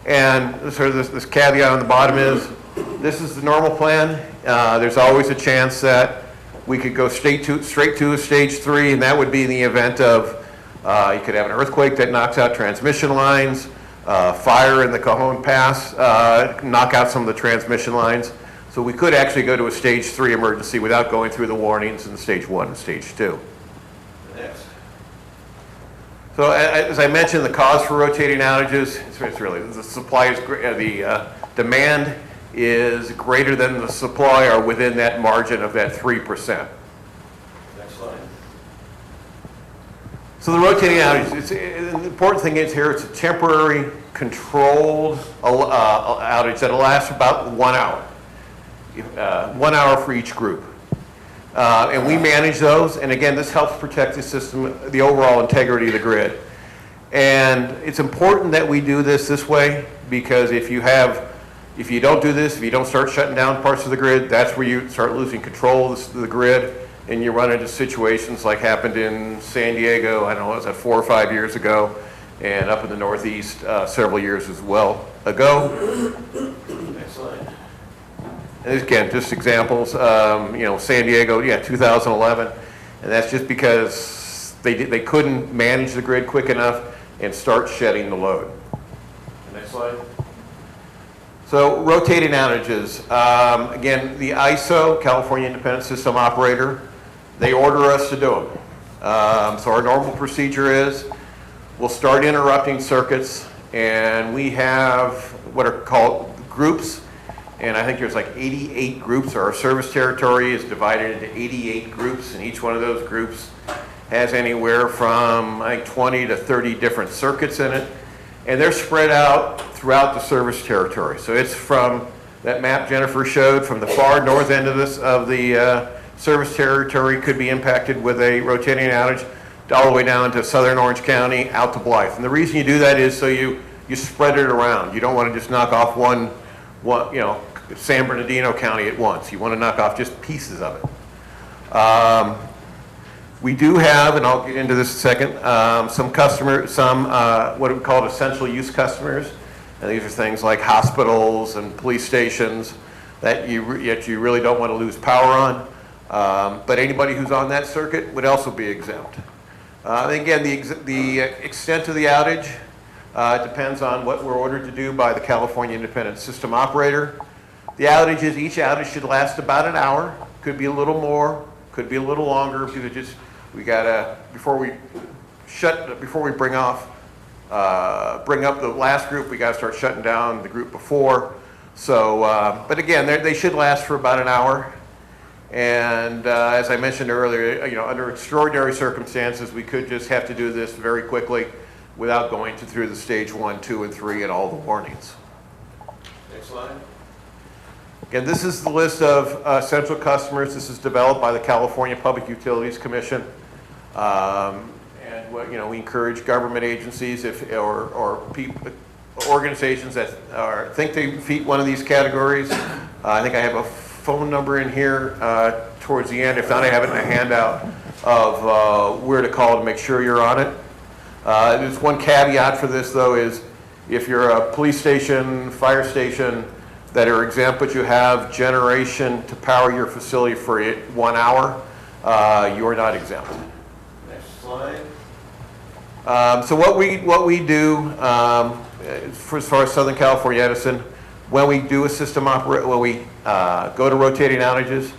And sort of this caveat on the bottom is, this is the normal plan. There's always a chance that we could go straight to a stage 3, and that would be in the event of you could have an earthquake that knocks out transmission lines, fire in the Cajon Pass, knock out some of the transmission lines. So we could actually go to a stage 3 emergency without going through the warnings in stage 1 and stage 2. Next. So as I mentioned, the cause for rotating outages, it's really the supply is the demand is greater than the supply, or within that margin of that 3%. Next slide. So the rotating outage, the important thing is here, it's a temporary controlled outage that'll last about 1 hour. 1 hour for each group. And we manage those, and again, this helps protect the system, the overall integrity of the grid. And it's important that we do this way, because if you don't do this, if you don't start shutting down parts of the grid, that's where you start losing control of the grid, and you run into situations like happened in San Diego, I don't know, was that 4 or 5 years ago, and up in the Northeast several years as well ago. Next slide. And again, just examples, San Diego, 2011, and that's just because they couldn't manage the grid quick enough and start shedding the load. Next slide. So rotating outages, again, the ISO, California Independent System Operator, they order us to do them. So our normal procedure is we'll start interrupting circuits, and we have what are called groups. And I think there's like 88 groups. Our service territory is divided into 88 groups, and each one of those groups has anywhere from, I think, 20 to 30 different circuits in it. And they're spread out throughout the service territory. So it's from that map Jennifer showed, from the far north end of the service territory could be impacted with a rotating outage, all the way down to southern Orange County, out to Blythe. And the reason you do that is so you spread it around. You don't want to just knock off one, San Bernardino County at once. You want to knock off just pieces of it. We do have, and I'll get into this in a second, some customers, what we call essential use customers. And these are things like hospitals and police stations that you really don't want to lose power on. But anybody who's on that circuit would also be exempt. Again, the extent of the outage depends on what we're ordered to do by the California Independent System Operator. The outages, each outage should last about an hour. Could be a little more, could be a little longer. We gotta, before we bring up the last group, we gotta start shutting down the group before. So, but again, they should last for about an hour. And as I mentioned earlier, under extraordinary circumstances, we could just have to do this very quickly without going through the stage 1, 2, and 3 and all the warnings. Next slide. Again, this is the list of central customers. This is developed by the California Public Utilities Commission. And we encourage government agencies or organizations that think they meet one of these categories. I think I have a phone number in here towards the end. If not, I have it in a handout of where to call to make sure you're on it. There's one caveat for this, though, is if you're a police station, fire station that are exempt, but you have generation to power your facility for 1 hour, you're not exempt. Next slide. So what we do for as far as Southern California Edison, when we do a system when we go to rotating outages,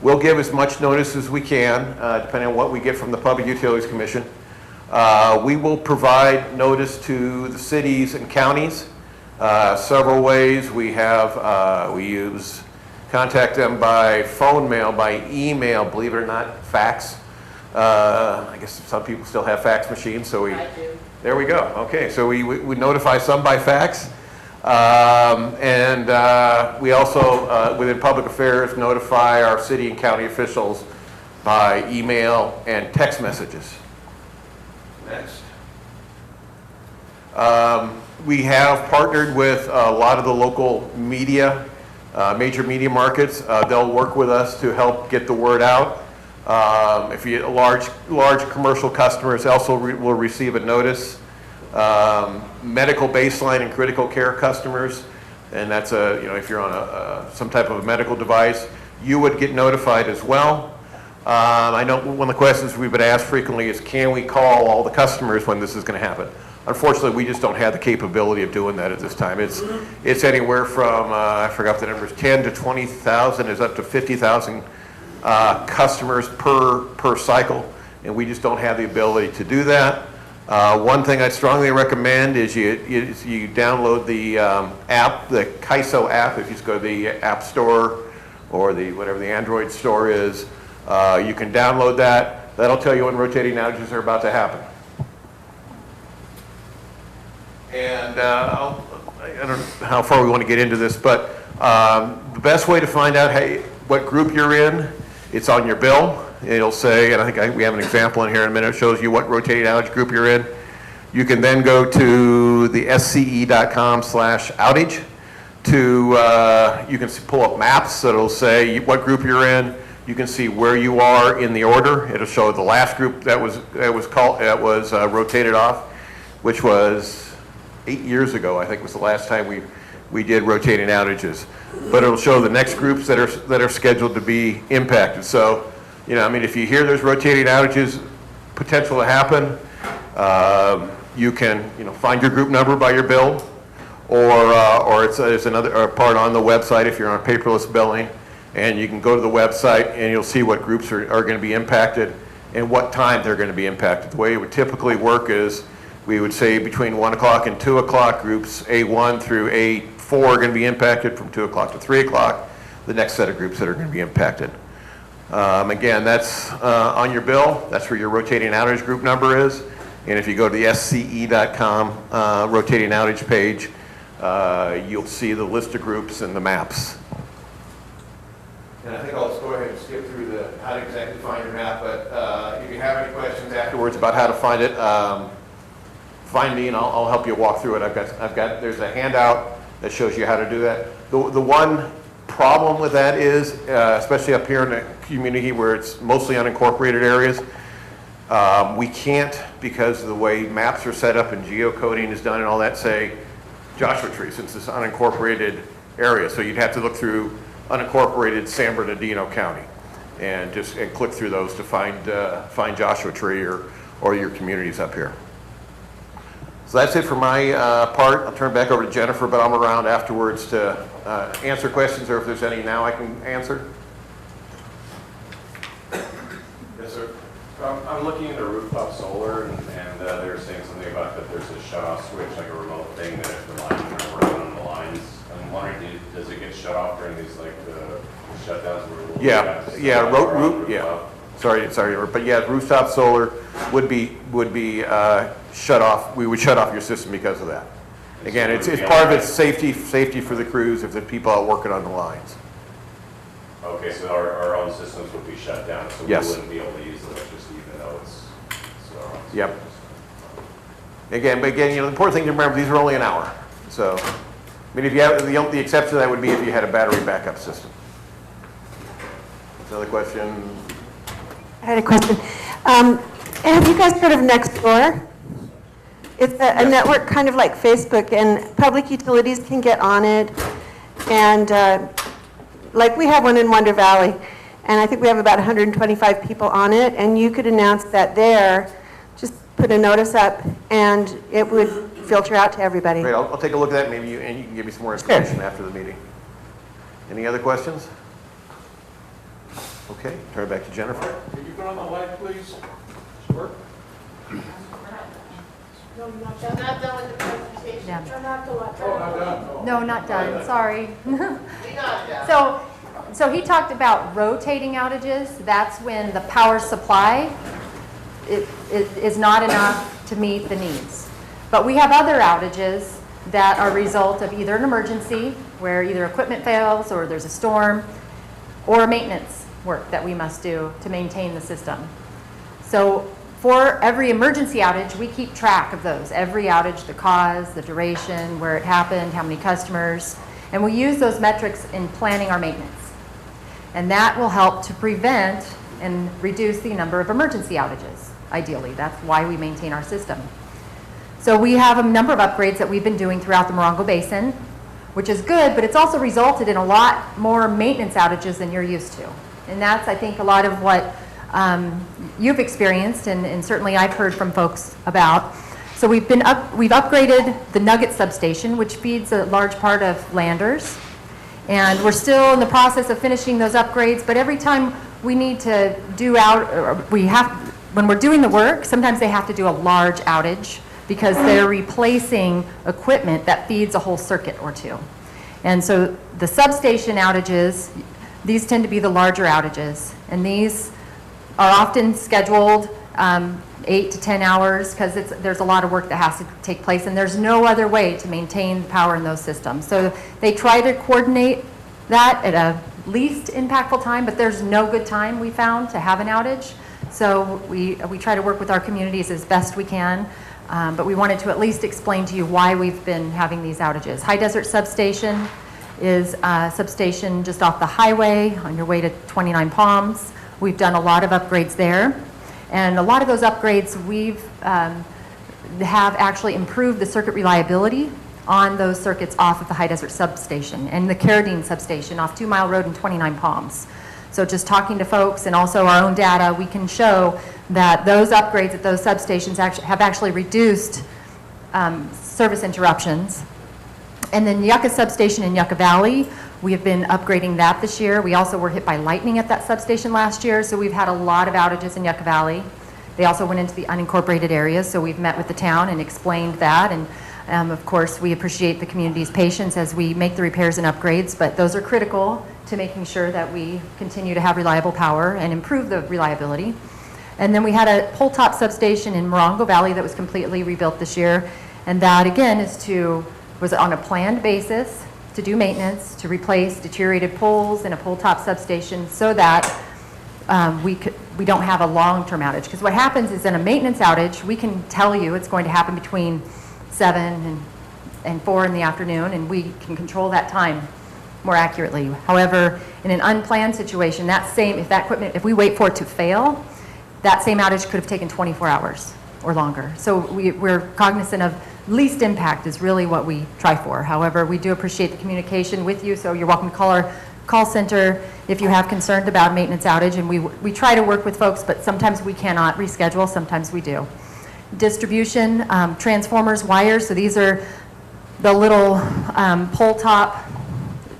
we'll give as much notice as we can, depending on what we get from the Public Utilities Commission. We will provide notice to the cities and counties several ways. We contact them by phone, mail, by email, believe it or not, fax. I guess some people still have fax machines, so I do. there we go. Okay, so we notify some by fax. We also, within public affairs, notify our city and county officials by email and text messages. Next. We have partnered with a lot of the local media, major media markets. They'll work with us to help get the word out. If you large commercial customers also will receive a notice. Medical baseline and critical care customers, and that's if you're on some type of a medical device, you would get notified as well. I know one of the questions we've been asked frequently is, can we call all the customers when this is going to happen? Unfortunately, we just don't have the capability of doing that at this time. It's anywhere from, I forgot the numbers, 10 to 20,000 is up to 50,000 customers per cycle, and we just don't have the ability to do that. One thing I'd strongly recommend is you download the app, the KISO app. If you just go to the App Store or whatever the Android store is, you can download that. That'll tell you when rotating outages are about to happen. And I don't know how far we want to get into this, but the best way to find out what group you're in, it's on your bill. It'll say, and I think we have an example in here in a minute, it shows you what rotating outage group you're in. You can then go to the sce.com/outage you can pusll up maps, so it'll say what group you're in. You can see where you are in the order. It'll show the last group that was rotated off, which was 8 years ago, I think was the last time we did rotating outages. But it'll show the next groups that are scheduled to be impacted. So, if you hear there's rotating outages potential to happen, you can, find your group number by your bill, or there's another part on the website if you're on paperless billing, and you can go to the website and you'll see what groups are going to be impacted and what time they're going to be impacted. The way it would typically work is we would say between 1 o'clock and 2 o'clock, groups A1 through A4 are going to be impacted. From 2 o'clock to 3 o'clock, the next set of groups that are going to be impacted. Again, that's on your bill. That's where your rotating outage group number is. And if you go to the sce.com rotating outage page, you'll see the list of groups and the maps. And I think I'll just go ahead and skip through how to exactly find your map, but if you have any questions afterwards about how to find it, find me and I'll help you walk through it. There's a handout that shows you how to do that. The one problem with that is, especially up here in the community where it's mostly unincorporated areas, we can't, because of the way maps are set up and geocoding is done and all that, say Joshua Tree, since it's unincorporated area. So you'd have to look through unincorporated San Bernardino County and click through those to find Joshua Tree or your communities up here. So that's it for my part. I'll turn it back over to Jennifer, but I'm around afterwards to answer questions, or if there's any now I can answer. Yes, sir. I'm looking into rooftop solar, and they were saying something about that there's a shut-off switch, like a remote thing, that if the lines are working on the lines, I'm wondering, does it get shut off during these the shutdowns? But yeah, rooftop solar would be shut off. We would shut off your system because of that. Again, it's part of its safety for the crews if the people are working on the lines. Okay, so our own systems would be shut down, so Yes. we wouldn't be able to use the electricity even though it's our own system. Yep. Again, the important thing to remember, these are only an hour. So, I mean, if you have, the exception to that would be if you had a battery backup system. Another question? I had a question. Have you guys heard of Nextdoor? It's a network kind of like Facebook, and public utilities can get on it. And like we have one in Wonder Valley, and I think we have about 125 people on it, and you could announce that there, just put a notice up, and it would filter out to everybody. Great, I'll take a look at that, maybe and you can give me some more information after the meeting. Any other questions? Okay, turn it back to Jennifer. Can you put on the light, please? Work? No, not done. Not done with the presentation. Yeah. Turn off the light. Oh, not done. No, not done, sorry. Not done. So he talked about rotating outages. That's when the power supply is not enough to meet the needs. But we have other outages that are a result of either an emergency, where either equipment fails or there's a storm, or maintenance work that we must do to maintain the system. So for every emergency outage, we keep track of those. Every outage, the cause, the duration, where it happened, how many customers, and we use those metrics in planning our maintenance. And that will help to prevent and reduce the number of emergency outages, ideally. That's why we maintain our system. So we have a number of upgrades that we've been doing throughout the Morongo Basin, which is good, but it's also resulted in a lot more maintenance outages than you're used to. And that's, I think, a lot of what you've experienced, and certainly I've heard from folks about. So we've upgraded the Nugget substation, which feeds a large part of Landers. And we're still in the process of finishing those upgrades, but every time we need to do when we're doing the work, sometimes they have to do a large outage because they're replacing equipment that feeds a whole circuit or two. And so the substation outages, these tend to be the larger outages, and these are often scheduled 8 to 10 hours because there's a lot of work that has to take place, and there's no other way to maintain power in those systems. So they try to coordinate that at a least impactful time, but there's no good time we found to have an outage. So we try to work with our communities as best we can, but we wanted to at least explain to you why we've been having these outages. High Desert Substation is a substation just off the highway on your way to 29 Palms. We've done a lot of upgrades there. And a lot of those upgrades have actually improved the circuit reliability on those circuits off of the High Desert Substation and the Carradine Substation off 2 Mile Road and 29 Palms. So just talking to folks and also our own data, we can show that those upgrades at those substations have actually reduced service interruptions. And then Yucca Substation in Yucca Valley, we have been upgrading that this year. We also were hit by lightning at that substation last year, so we've had a lot of outages in Yucca Valley. They also went into the unincorporated areas, so we've met with the town and explained that. And of course, we appreciate the community's patience as we make the repairs and upgrades, but those are critical to making sure that we continue to have reliable power and improve the reliability. And then we had a pole top substation in Morongo Valley that was completely rebuilt this year, and that again was on a planned basis to do maintenance, to replace deteriorated poles in a pole top substation so that we don't have a long-term outage. Because what happens is in a maintenance outage, we can tell you it's going to happen between 7 and 4 in the afternoon, and we can control that time more accurately. However, in an unplanned situation, if we wait for it to fail, that same outage could have taken 24 hours or longer. So we're cognizant of least impact is really what we try for. However, we do appreciate the communication with you, so you're welcome to call our call center if you have concerns about a maintenance outage, and we try to work with folks, but sometimes we cannot reschedule, sometimes we do. Distribution, transformers, wires, so these are the little pole top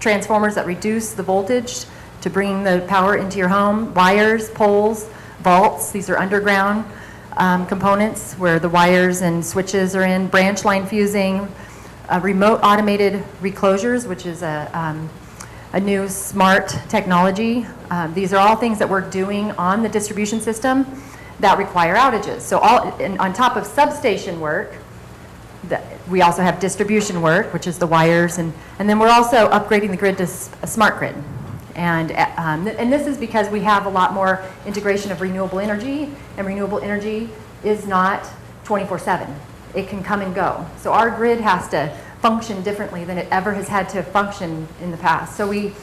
transformers that reduce the voltage to bring the power into your home. Wires, poles, vaults, these are underground components where the wires and switches are in, branch line fusing, remote automated reclosures, which is a new smart technology. These are all things that we're doing on the distribution system that require outages. So on top of substation work, we also have distribution work, which is the wires, and then we're also upgrading the grid to a smart grid. And this is because we have a lot more integration of renewable energy, and renewable energy is not 24/7. It can come and go. So our grid has to function differently than it ever has had to function in the past. So we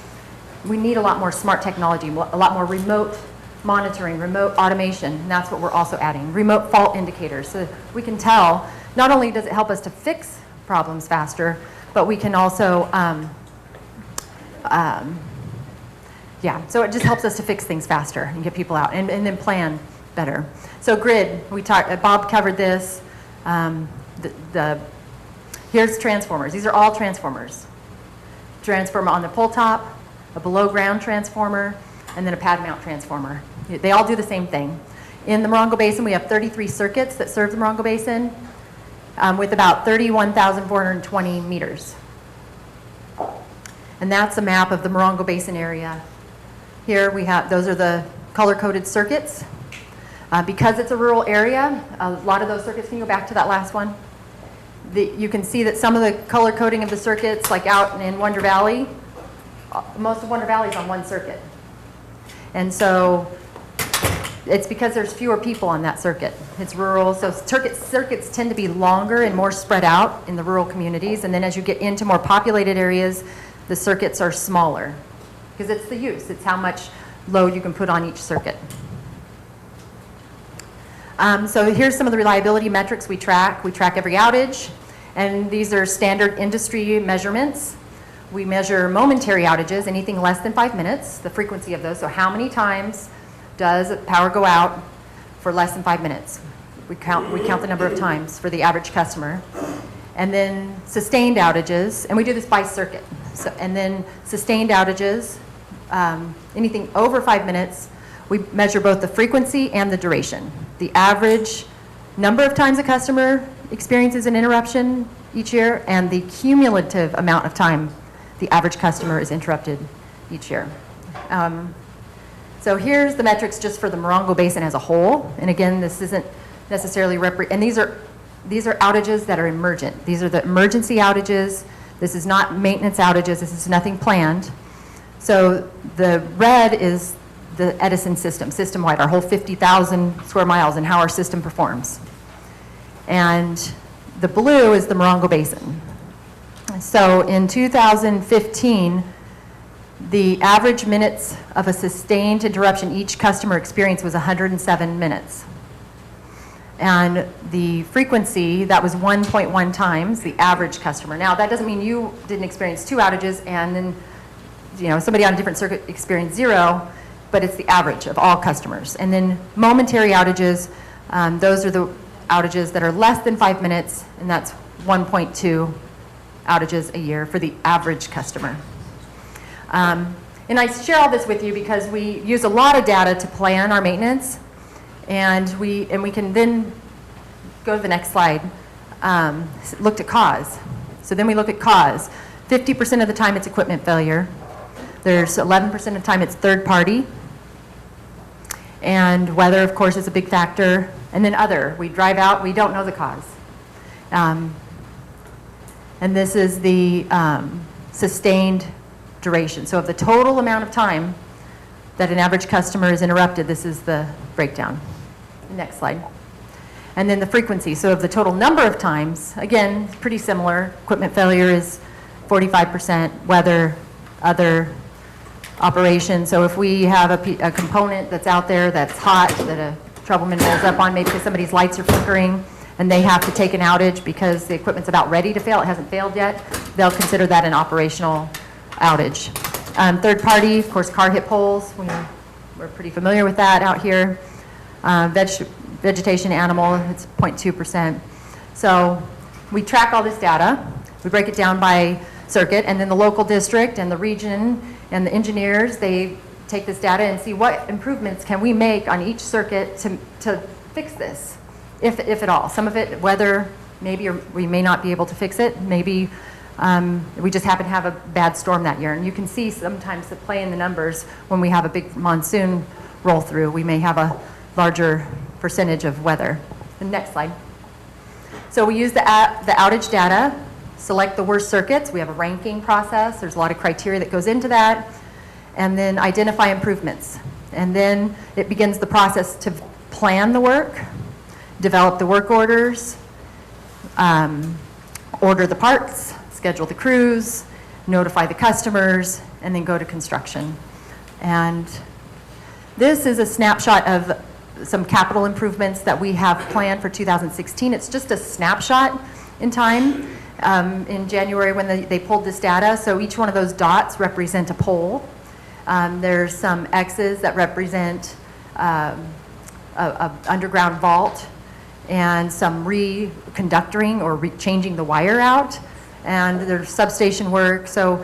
need a lot more smart technology, a lot more remote monitoring, remote automation, and that's what we're also adding. Remote fault indicators, so we can tell, not only does it help us to fix problems faster, but we can also, so it just helps us to fix things faster and get people out and then plan better. So grid, Bob covered this. Here's transformers. These are all transformers. Transformer on the pole top, a below ground transformer, and then a pad mount transformer. They all do the same thing. In the Morongo Basin, we have 33 circuits that serve the Morongo Basin with about 31,420 meters. And that's a map of the Morongo Basin area. Here we have, those are the color-coded circuits. Because it's a rural area, a lot of those circuits, can you go back to that last one? You can see that some of the color coding of the circuits, like out in Wonder Valley, most of Wonder Valley is on one circuit. And so it's because there's fewer people on that circuit. It's rural, so circuits tend to be longer and more spread out in the rural communities. And then as you get into more populated areas, the circuits are smaller because it's the use. It's how much load you can put on each circuit. So here's some of the reliability metrics we track. We track every outage, and these are standard industry measurements. We measure momentary outages, anything less than 5 minutes, the frequency of those. So how many times does power go out for less than 5 minutes? We count the number of times for the average customer. And then sustained outages, and we do this by circuit. And then sustained outages, anything over 5 minutes, we measure both the frequency and the duration. The average number of times a customer experiences an interruption each year, and the cumulative amount of time the average customer is interrupted each year. So here's the metrics just for the Morongo Basin as a whole. And again, this isn't necessarily and these are outages that are emergent. These are the emergency outages. This is not maintenance outages. This is nothing planned. So the red is the Edison system-wide, our whole 50,000 square miles and how our system performs. And the blue is the Morongo Basin. So in 2015, the average minutes of a sustained interruption each customer experienced was 107 minutes. And the frequency, that was 1.1 times the average customer. Now, that doesn't mean you didn't experience 2 outages and then somebody on a different circuit experienced 0, but it's the average of all customers. And then momentary outages, those are the outages that are less than 5 minutes, and that's 1.2 outages a year for the average customer. And I share all this with you because we use a lot of data to plan our maintenance, and we can then go to the next slide, looked at cause. So then we look at cause. 50% of the time it's equipment failure. There's 11% of the time it's third party. And weather, of course, is a big factor. And then other, we drive out, we don't know the cause. And this is the sustained duration. So of the total amount of time that an average customer is interrupted, this is the breakdown. Next slide. And then the frequency. So of the total number of times, again, pretty similar. Equipment failure is 45%, weather, other, operation. So if we have a component that's out there that's hot, that a troubleman rolls up on, maybe because somebody's lights are flickering, and they have to take an outage because the equipment's about ready to fail, it hasn't failed yet, they'll consider that an operational outage. Third party, of course, car hit poles. We're pretty familiar with that out here. Vegetation animal, it's 0.2%. So we track all this data. We break it down by circuit, and then the local district and the region and the engineers, they take this data and see what improvements can we make on each circuit to fix this, if at all. Some of it, weather, maybe, or we may not be able to fix it. Maybe we just happen to have a bad storm that year. And you can see sometimes the play in the numbers when we have a big monsoon roll through. We may have a larger percentage of weather. The next slide. So we use the outage data, select the worst circuits. We have a ranking process. There's a lot of criteria that goes into that. And then identify improvements. And then it begins the process to plan the work, develop the work orders, order the parts, schedule the crews, notify the customers, and then go to construction. And this is a snapshot of some capital improvements that we have planned for 2016. It's just a snapshot in time in January when they pulled this data. So each one of those dots represent a pole. There's some X's that represent a underground vault and some reconductoring or changing the wire out. And there's substation work. So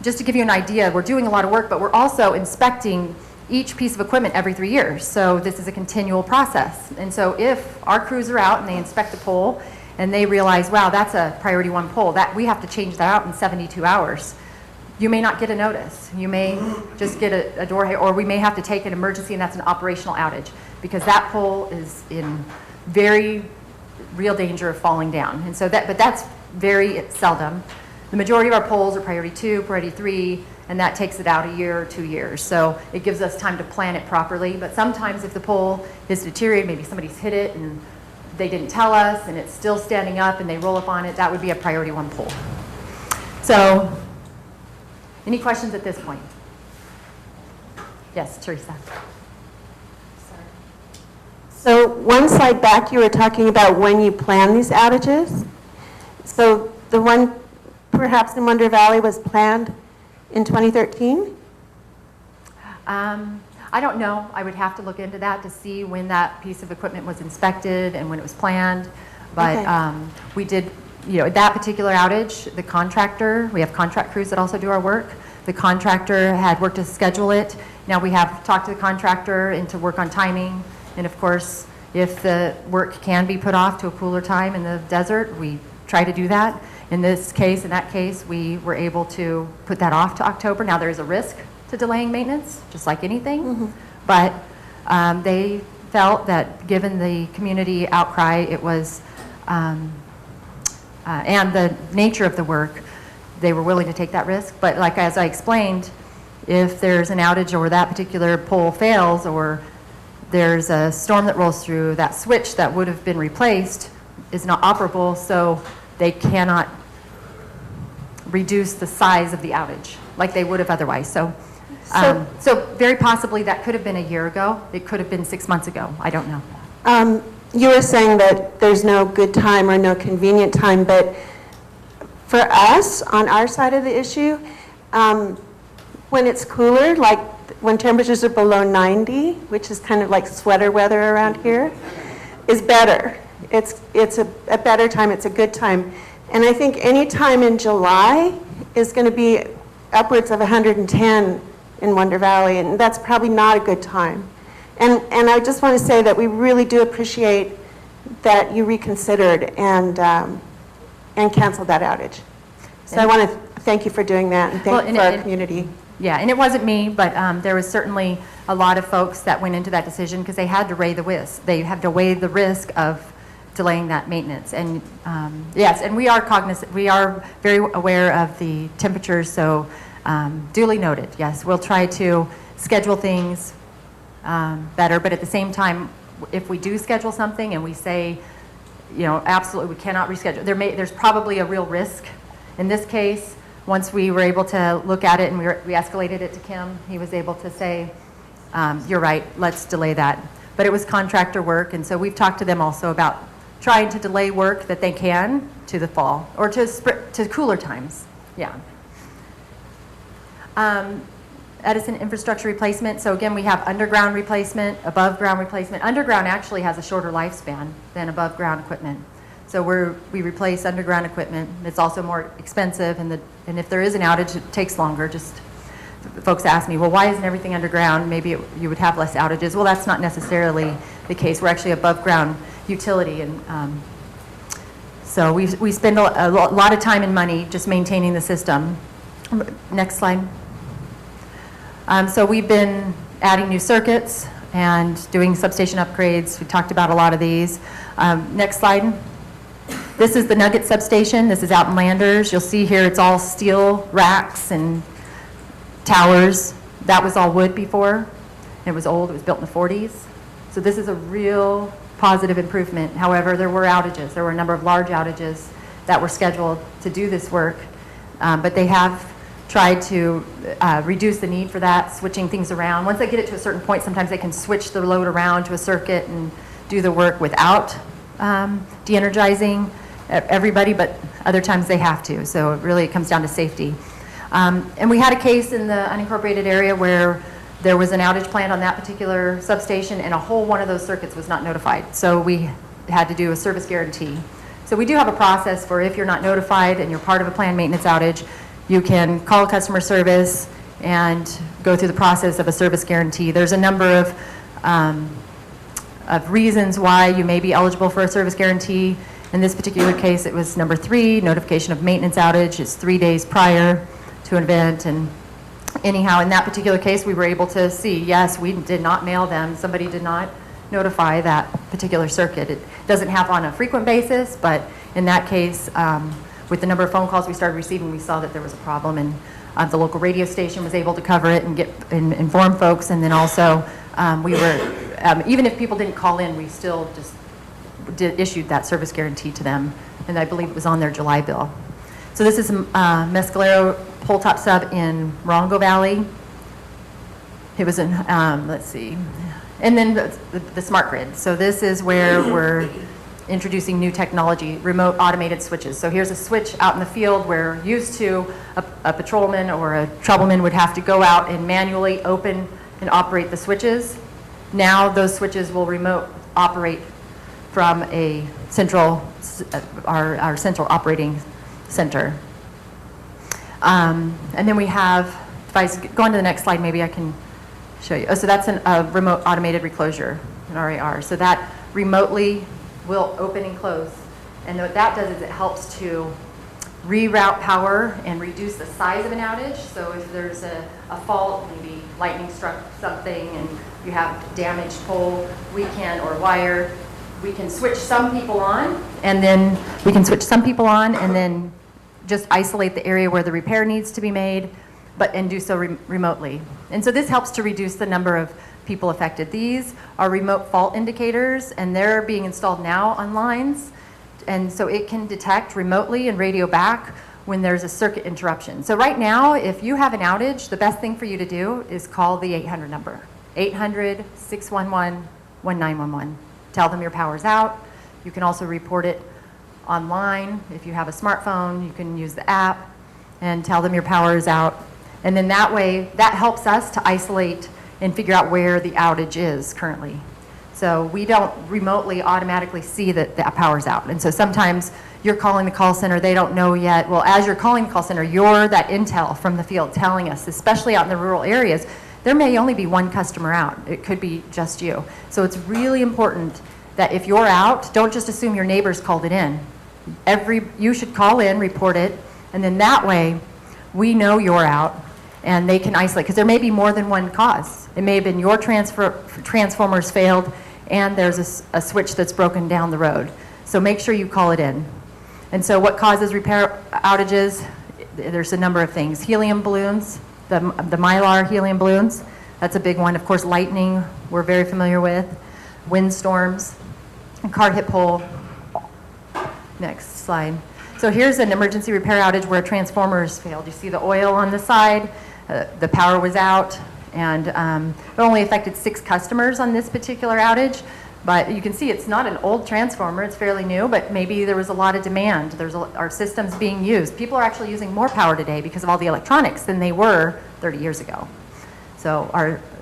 just to give you an idea, we're doing a lot of work, but we're also inspecting each piece of equipment every 3 years. So this is a continual process. And so if our crews are out and they inspect the pole and they realize, wow, that's a priority 1 pole, that we have to change that out in 72 hours. You may not get a notice. You may just get a door hit, or we may have to take an emergency, and that's an operational outage because that pole is in very real danger of falling down. And so but that's very seldom. The majority of our poles are priority 2, priority 3, and that takes it out a year or 2 years. So it gives us time to plan it properly. But sometimes if the pole is deteriorated, maybe somebody's hit it and they didn't tell us and it's still standing up and they roll up on it, that would be a priority 1 pole. So any questions at this point? Yes, Teresa. So one slide back, you were talking about when you plan these outages. So the one perhaps in Wonder Valley was planned in 2013? I don't know. I would have to look into that to see when that piece of equipment was inspected and when it was planned. But Okay. We did, that particular outage, the contractor, we have contract crews that also do our work. The contractor had worked to schedule it. Now we have talked to the contractor and to work on timing. And of course, if the work can be put off to a cooler time in the desert, we try to do that. In this case, in that case, we were able to put that off to October. Now there is a risk to delaying maintenance, just like anything. But they felt that given the community outcry, it was, and the nature of the work, they were willing to take that risk. But like as I explained, if there's an outage or that particular pole fails or there's a storm that rolls through, that switch that would have been replaced is not operable, so they cannot reduce the size of the outage like they would have otherwise. So very possibly that could have been a year ago. It could have been 6 months ago. I don't know. You were saying that there's no good time or no convenient time, but for us, on our side of the issue, when it's cooler, like when temperatures are below 90, which is kind of like sweater weather around here, is better. It's a better time, it's a good time. And I think any time in July is going to be upwards of 110 in Wonder Valley, and that's probably not a good time. And I just want to say that we really do appreciate that you reconsidered and canceled that outage. So I want to thank you for doing that and thank you for our community. Yeah, and it wasn't me, but there was certainly a lot of folks that went into that decision because they had to weigh the risk. They had to weigh the risk of delaying that maintenance. And yes, and we are cognizant, we are very aware of the temperatures, so duly noted. Yes, we'll try to schedule things better, but at the same time, if we do schedule something and we say, absolutely we cannot reschedule, there's probably a real risk. In this case, once we were able to look at it and we escalated it to Kim, he was able to say, you're right, let's delay that. But it was contractor work, and so we've talked to them also about trying to delay work that they can to the fall or to cooler times. Yeah. Edison infrastructure replacement. So again, we have underground replacement, above ground replacement. Underground actually has a shorter lifespan than above ground equipment. So we replace underground equipment. It's also more expensive, and if there is an outage, it takes longer. Just folks ask me, well, why isn't everything underground? Maybe you would have less outages. Well, that's not necessarily the case. We're actually above ground utility, and so we spend a lot of time and money just maintaining the system. Next slide. So we've been adding new circuits and doing substation upgrades. We talked about a lot of these. Next slide. This is the Nugget substation. This is out in Landers. You'll see here it's all steel racks and towers. That was all wood before. It was old. It was built in the 40s. So this is a real positive improvement. However, there were outages. There were a number of large outages that were scheduled to do this work, but they have tried to reduce the need for that, switching things around. Once they get it to a certain point, sometimes they can switch the load around to a circuit and do the work without de-energizing everybody, but other times they have to. So it really comes down to safety. And we had a case in the unincorporated area where there was an outage planned on that particular substation, and a whole one of those circuits was not notified. So we had to do a service guarantee. So we do have a process for if you're not notified and you're part of a planned maintenance outage, you can call customer service and go through the process of a service guarantee. There's a number of reasons why you may be eligible for a service guarantee. In this particular case, it was number 3, notification of maintenance outage is 3 days prior to an event. And anyhow, in that particular case, we were able to see, yes, we did not mail them. Somebody did not notify that particular circuit. It doesn't happen on a frequent basis, but in that case, with the number of phone calls we started receiving, we saw that there was a problem, and the local radio station was able to cover it and inform folks. And then also, we were, even if people didn't call in, we still just issued that service guarantee to them, and I believe it was on their July bill. So this is Mescalero pole top sub in Morongo Valley. It was in, let's see, and then the smart grid. So this is where we're introducing new technology, remote automated switches. So here's a switch out in the field where used to a patrolman or a troubleman would have to go out and manually open and operate the switches. Now those switches will remote operate from a central, our central operating center. And then we have, if I go on to the next slide, maybe I can show you. Oh, so that's a remote automated reclosure, an RAR. So that remotely will open and close. And what that does is it helps to reroute power and reduce the size of an outage. So if there's a fault, maybe lightning struck something and you have damaged pole, we can, or wire, we can switch some people on, and then just isolate the area where the repair needs to be made, and do so remotely. And so this helps to reduce the number of people affected. These are remote fault indicators, and they're being installed now on lines. And so it can detect remotely and radio back when there's a circuit interruption. So right now, if you have an outage, the best thing for you to do is call the 800 number, 800-611-1911. Tell them your power's out. You can also report it online. If you have a smartphone, you can use the app and tell them your power is out. And then that way, that helps us to isolate and figure out where the outage is currently. So we don't remotely automatically see that the power's out. And so sometimes you're calling the call center, they don't know yet. Well, as you're calling the call center, you're that intel from the field telling us, especially out in the rural areas, there may only be one customer out. It could be just you. So it's really important that if you're out, don't just assume your neighbors called it in. You should call in, report it, and then that way we know you're out and they can isolate, because there may be more than one cause. It may have been your transformers failed and there's a switch that's broken down the road. So make sure you call it in. And so what causes repair outages? There's a number of things. Helium balloons, the Mylar helium balloons, that's a big one. Of course, lightning, we're very familiar with. Windstorms, car hit pole. Next slide. So here's an emergency repair outage where a transformer has failed. You see the oil on the side, the power was out, and it only affected 6 customers on this particular outage. But you can see it's not an old transformer, it's fairly new, but maybe there was a lot of demand. Our system's being used. People are actually using more power today because of all the electronics than they were 30 years ago. So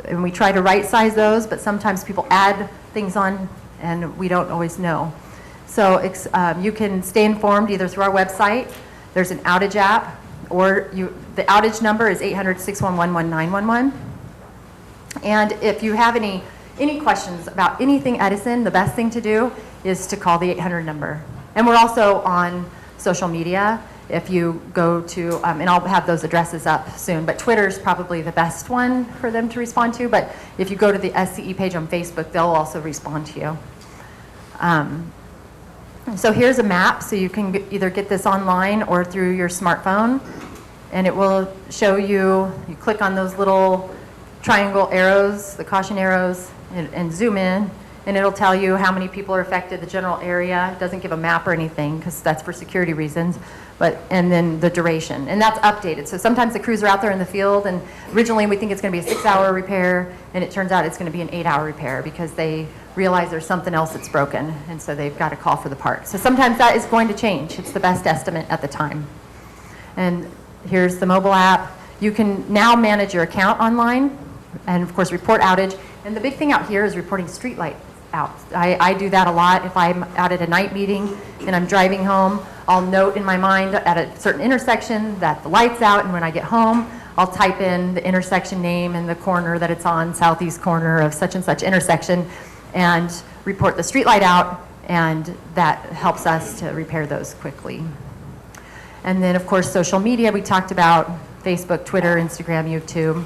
and we try to right size those, but sometimes people add things on and we don't always know. So you can stay informed either through our website, there's an outage app, or the outage number is 800-611-1911. And if you have any questions about anything Edison, the best thing to do is to call the 800 number. And we're also on social media. If you go to, and I'll have those addresses up soon, but Twitter's probably the best one for them to respond to. But if you go to the SCE page on Facebook, they'll also respond to you. So here's a map, so you can either get this online or through your smartphone, and it will show you click on those little triangle arrows, the caution arrows, and zoom in, and it'll tell you how many people are affected, the general area. It doesn't give a map or anything because that's for security reasons, and then the duration, and that's updated. So sometimes the crews are out there in the field, and originally we think it's going to be a 6-hour repair, and it turns out it's going to be an 8-hour repair because they realize there's something else that's broken, and so they've got to call for the part. So sometimes that is going to change. It's the best estimate at the time. And here's the mobile app. You can now manage your account online and, of course, report outage. And the big thing out here is reporting street light out. I do that a lot. If I'm out at a night meeting and I'm driving home, I'll note in my mind at a certain intersection that the light's out, and when I get home, I'll type in the intersection name and the corner that it's on, southeast corner of such and such intersection, and report the street light out, and that helps us to repair those quickly. And then, of course, social media, we talked about Facebook, Twitter, Instagram, YouTube.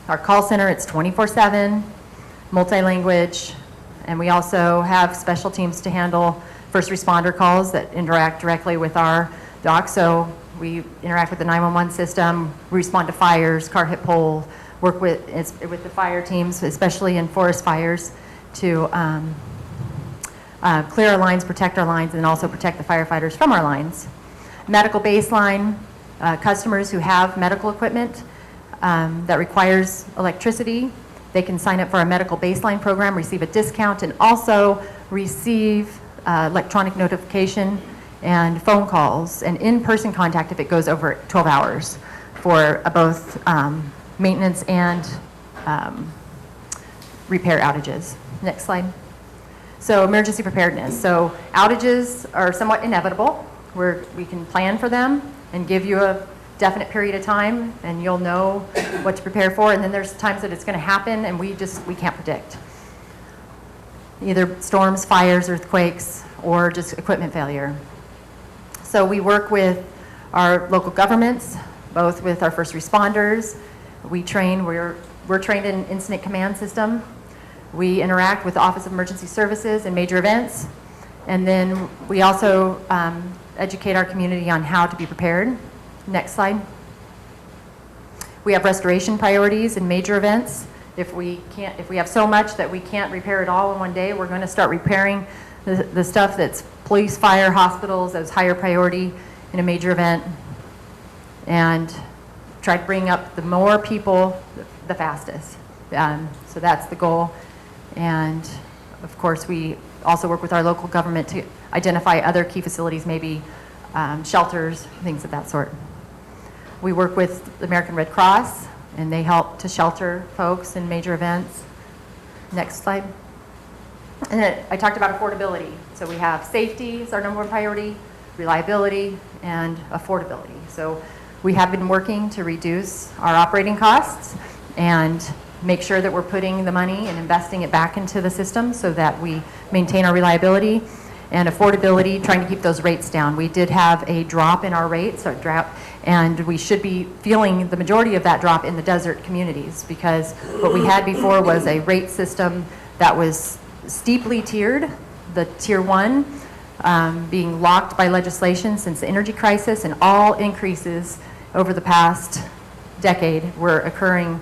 Our call center, it's 24/7, multi-language, and we also have special teams to handle first responder calls that interact directly with our docs. So we interact with the 911 system, we respond to fires, car hit pole, work with the fire teams, especially in forest fires, to clear our lines, protect our lines, and also protect the firefighters from our lines. Medical baseline, customers who have medical equipment that requires electricity, they can sign up for our medical baseline program, receive a discount, and also receive electronic notification and phone calls and in-person contact if it goes over 12 hours for both maintenance and repair outages. Next slide. So emergency preparedness. So outages are somewhat inevitable. We can plan for them and give you a definite period of time, and you'll know what to prepare for. And then there's times that it's going to happen, and we can't predict. Either storms, fires, earthquakes, or just equipment failure. So we work with our local governments, both with our first responders. We're trained in incident command system. We interact with the Office of Emergency Services and major events. And then we also educate our community on how to be prepared. Next slide. We have restoration priorities in major events. If we have so much that we can't repair it all in one day, we're going to start repairing the stuff that's police, fire, hospitals as higher priority in a major event, and try to bring up the more people the fastest. So that's the goal. And of course, we also work with our local government to identify other key facilities, maybe shelters, things of that sort. We work with the American Red Cross, and they help to shelter folks in major events. Next slide. And then I talked about affordability. So we have safety is our number one priority, reliability, and affordability. So we have been working to reduce our operating costs and make sure that we're putting the money and investing it back into the system so that we maintain our reliability and affordability, trying to keep those rates down. We did have a drop in our rates, and we should be feeling the majority of that drop in the desert communities, because what we had before was a rate system that was steeply tiered, the tier 1 being locked by legislation since the energy crisis, and all increases over the past decade were occurring,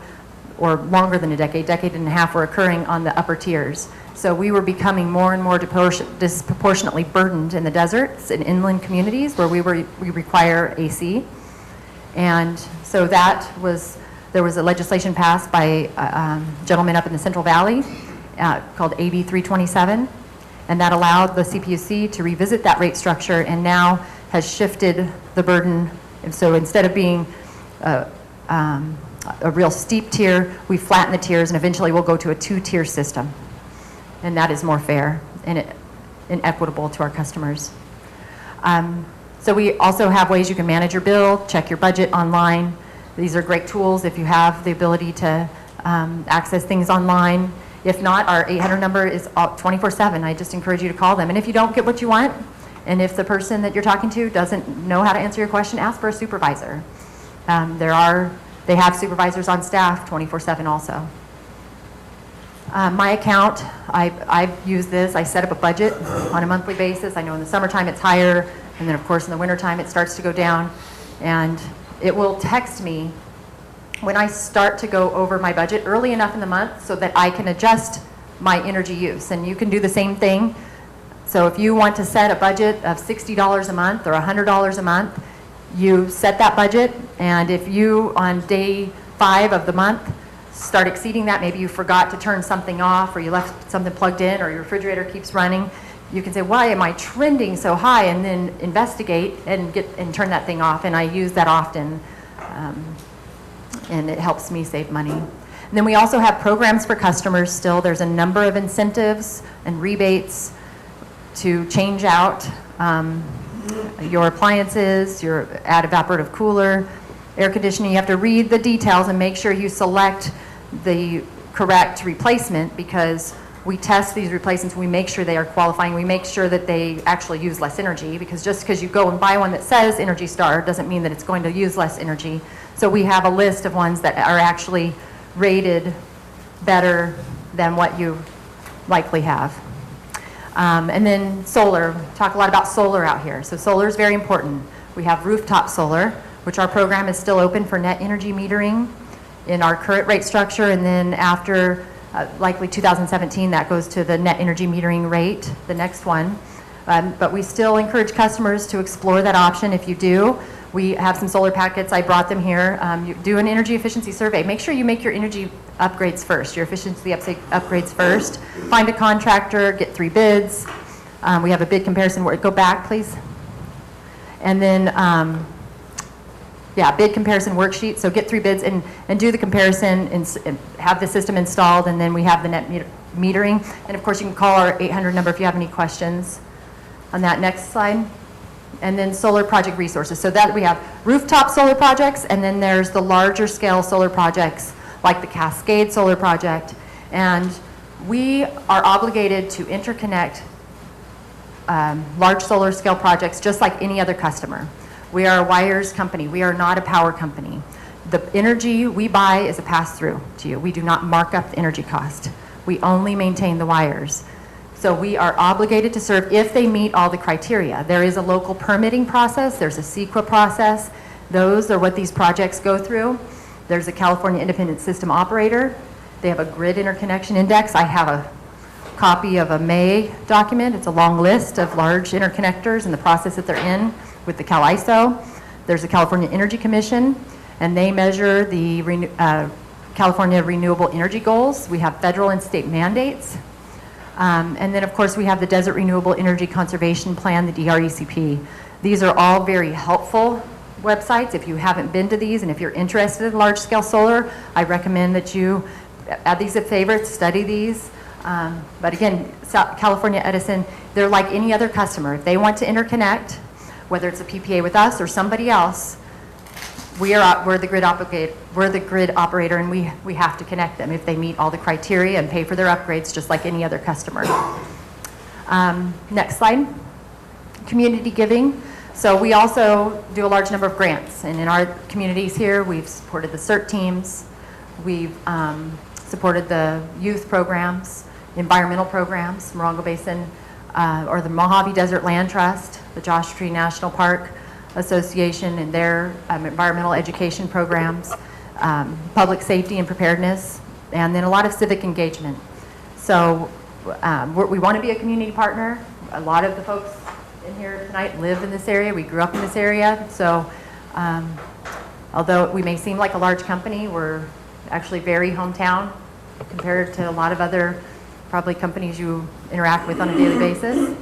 or longer than a decade and a half, were occurring on the upper tiers. So we were becoming more and more disproportionately burdened in the deserts and inland communities where we require AC. And so there was a legislation passed by a gentleman up in the Central Valley called AB 327, and that allowed the CPUC to revisit that rate structure, and now has shifted the burden. And so instead of being a real steep tier, we flatten the tiers, and eventually we'll go to a 2-tier system. And that is more fair and equitable to our customers. So we also have ways you can manage your bill, check your budget online. These are great tools if you have the ability to access things online. If not, our 800 number is 24/7. I just encourage you to call them. And if you don't get what you want, and if the person that you're talking to doesn't know how to answer your question, ask for a supervisor. They have supervisors on staff 24/7 also. My account, I've used this. I set up a budget on a monthly basis. I know in the summertime it's higher, and then of course in the wintertime it starts to go down. And it will text me when I start to go over my budget early enough in the month so that I can adjust my energy use. And you can do the same thing. So if you want to set a budget of $60 a month or $100 a month, you set that budget, and if you, on day 5 of the month, start exceeding that, maybe you forgot to turn something off, or you left something plugged in, or your refrigerator keeps running, you can say, why am I trending so high? And then investigate and turn that thing off, and I use that often, and it helps me save money. And then we also have programs for customers still. There's a number of incentives and rebates to change out your appliances, your add evaporative cooler, air conditioning. You have to read the details and make sure you select the correct replacement, because we test these replacements, we make sure they are qualifying, we make sure that they actually use less energy, because just because you go and buy one that says Energy Star doesn't mean that it's going to use less energy. So we have a list of ones that are actually rated better than what you likely have. And then solar, talk a lot about solar out here. So solar is very important. We have rooftop solar, which our program is still open for net energy metering in our current rate structure, and then after likely 2017, that goes to the net energy metering rate, the next one. But we still encourage customers to explore that option. If you do, we have some solar packets. I brought them here. You do an energy efficiency survey. Make sure you make your energy upgrades first, your efficiency upgrades first. Find a contractor, get 3 bids. We have a bid comparison. Go back, please. And then, yeah, bid comparison worksheet. So get 3 bids and do the comparison and have the system installed, and then we have the net metering. And of course, you can call our 800 number if you have any questions on that. Next slide. And then solar project resources. So that we have rooftop solar projects, and then there's the larger scale solar projects like the Cascade Solar Project. And we are obligated to interconnect large solar scale projects just like any other customer. We are a wires company. We are not a power company. The energy we buy is a pass-through to you. We do not mark up the energy cost. We only maintain the wires. So we are obligated to serve if they meet all the criteria. There is a local permitting process. There's a CEQA process. Those are what these projects go through. There's a California Independent System Operator. They have a grid interconnection index. I have a copy of a May document. It's a long list of large interconnectors and the process that they're in with the CALISO. There's the California Energy Commission, and they measure the California renewable energy goals. We have federal and state mandates. And then, of course, we have the Desert Renewable Energy Conservation Plan, the DRECP. These are all very helpful websites. If you haven't been to these and if you're interested in large-scale solar, I recommend that you add these as favorites, study these. But again, California Edison, they're like any other customer. If they want to interconnect, whether it's a PPA with us or somebody else, we're the grid operator, and we have to connect them if they meet all the criteria and pay for their upgrades just like any other customer. Next slide. Community giving. So we also do a large number of grants, and in our communities here, we've supported the CERT teams, we've supported the youth programs, environmental programs, Morongo Basin, or the Mojave Desert Land Trust, the Joshua Tree National Park Association and their environmental education programs, public safety and preparedness, and then a lot of civic engagement. So we want to be a community partner. A lot of the folks in here tonight live in this area. We grew up in this area. So although we may seem like a large company, we're actually very hometown compared to a lot of other probably companies you interact with on a daily basis.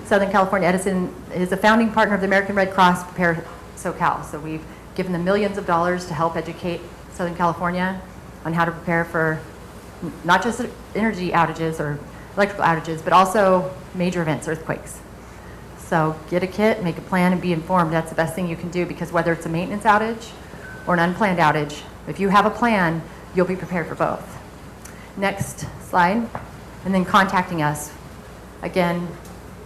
Southern California Edison is a founding partner of the American Red Cross Prepare SoCal. So we've given them millions of dollars to help educate Southern California on how to prepare for not just energy outages or electrical outages, but also major events, earthquakes. So get a kit, make a plan, and be informed. That's the best thing you can do, because whether it's a maintenance outage or an unplanned outage, if you have a plan, you'll be prepared for both. Next slide. And then contacting us. Again,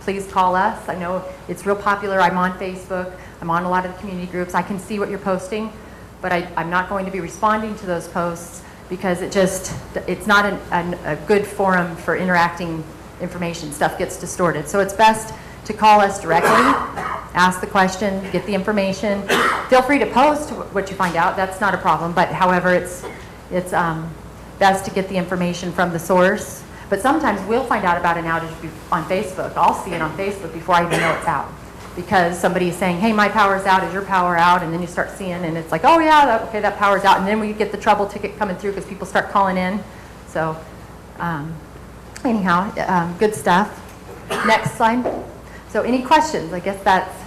please call us. I know it's real popular. I'm on Facebook. I'm on a lot of the community groups. I can see what you're posting, but I'm not going to be responding to those posts because it's not a good forum for interacting information. Stuff gets distorted. So it's best to call us directly, ask the question, get the information. Feel free to post what you find out. That's not a problem. But however, it's best to get the information from the source. But sometimes we'll find out about an outage on Facebook. I'll see it on Facebook before I even know it's out. Because somebody is saying, hey, my power's out, is your power out? And then you start seeing, and it's like, oh yeah, okay, that power's out. And then we get the trouble ticket coming through because people start calling in. So anyhow, good stuff. Next slide. So any questions? I guess that's...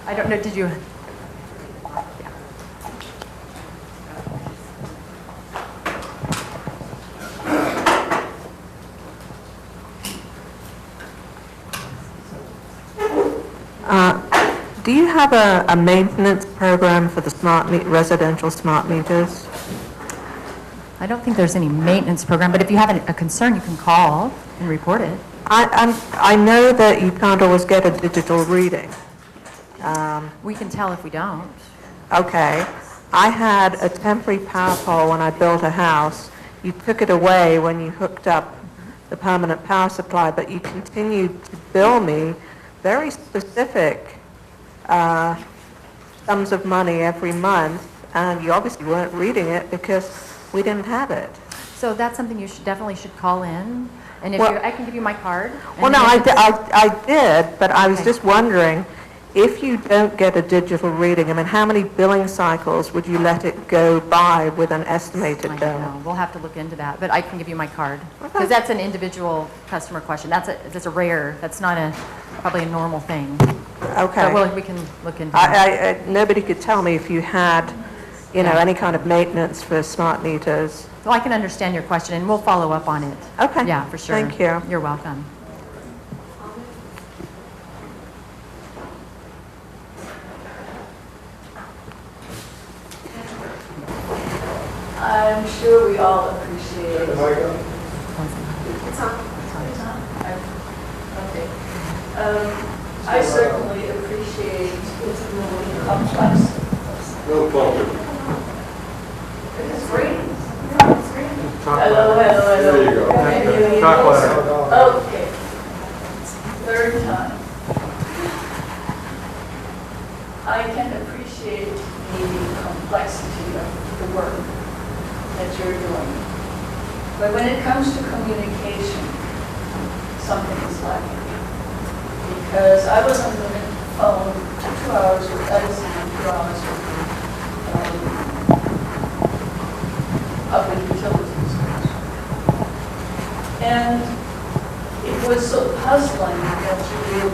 I don't know, did you? Do you have a maintenance program for the residential smart meters? I don't think there's any maintenance program, but if you have a concern, you can call and report it. I know that you can't always get a digital reading. We can tell if we don't. Okay. I had a temporary power pole when I built a house. You took it away when you hooked up the permanent power supply, but you continued to bill me very specific sums of money every month, and you obviously weren't reading it because we didn't have it. So that's something you definitely should call in. And if Well- I can give you my card. Well, no, I did, but I was just wondering, if you don't get a digital reading, I mean, how many billing cycles would you let it go by with an estimated I bill? don't know. We'll have to look into that, but I can give you my card. Because that's an individual customer question. That's a rare, that's not probably a normal thing. Okay. But we can look into that. Nobody could tell me if you had, any kind of maintenance for smart meters. Well, I can understand your question, and we'll follow up on it. Okay. Yeah, for sure. Thank you. You're welcome. I'm sure we all appreciate. Is the mic on? It's on. It's on. Okay. I certainly appreciate it's really complex. No closer. It's raining. It's raining. Hello, hello, hello. There you go. Can you hear Talk me? louder. Okay. Third time. I can appreciate the complexity of the work that you're doing. But when it comes to communication, something is lacking. Because I was on the phone for 2 hours with Edison and 2 hours with public utilities. And it was so puzzling that you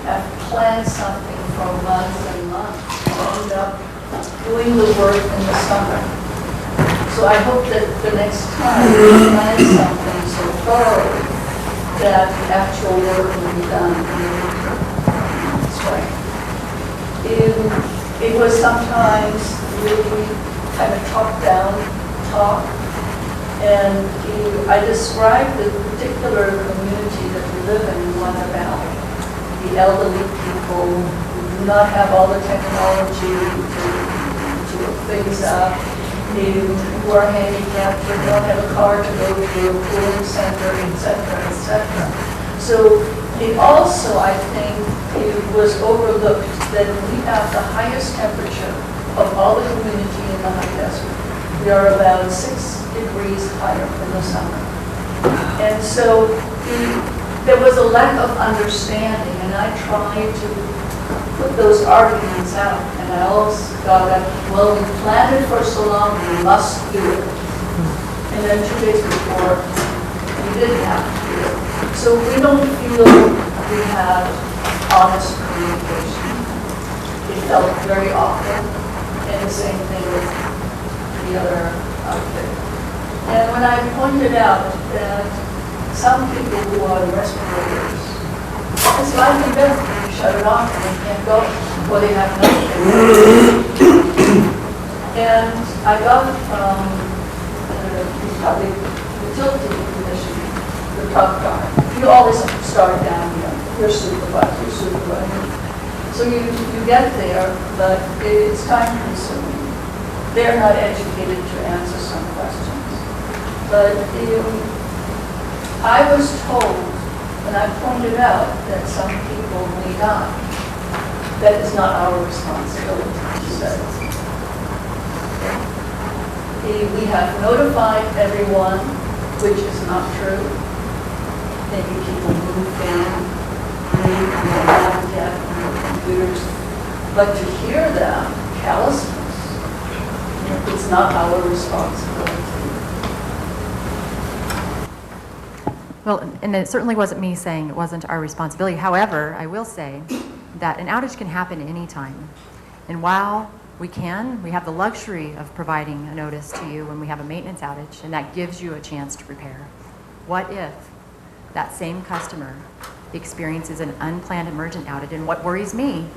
have planned something for months and months and end up doing the work in the summer. So I hope that the next time you plan something so thoroughly that the actual work will be done in this way. It was sometimes really kind of top-down talk, and I described the particular community that we live in Wonder Valley, the elderly people who do not have all the technology to look things up, who are handicapped, who don't have a car to go to a cooling center, etc. So it also, I think, it was overlooked that we have the highest temperature of all the community in the high desert. We are about 6 degrees higher in the summer. And so there was a lack of understanding, and I tried to put those arguments out, and I always got that, well, we planned it for so long, we must do it. And then 2 days before, we didn't have to do it. So we don't feel we have honest communication. It felt very awkward, and the same thing with the other outfit. And when I pointed out that some people who are respirators, it's like the bed, you shut it off and they can't go, or they have nothing. And I got from the Public Utility Commission, the top guy. You always start down here, your supervisor. So you get there, but it's time consuming. They're not educated to answer some questions. But I was told, and I pointed out that some people may not. That is not our responsibility, she said. We have notified everyone, which is not true. Maybe people moved in, and they haven't yet on their computers. But to hear them, callousness, it's not our responsibility. Well, and it certainly wasn't me saying it wasn't our responsibility. However, I will say that an outage can happen anytime. And while we have the luxury of providing a notice to you when we have a maintenance outage, and that gives you a chance to repair. What if that same customer experiences an unplanned emergent outage? And what worries me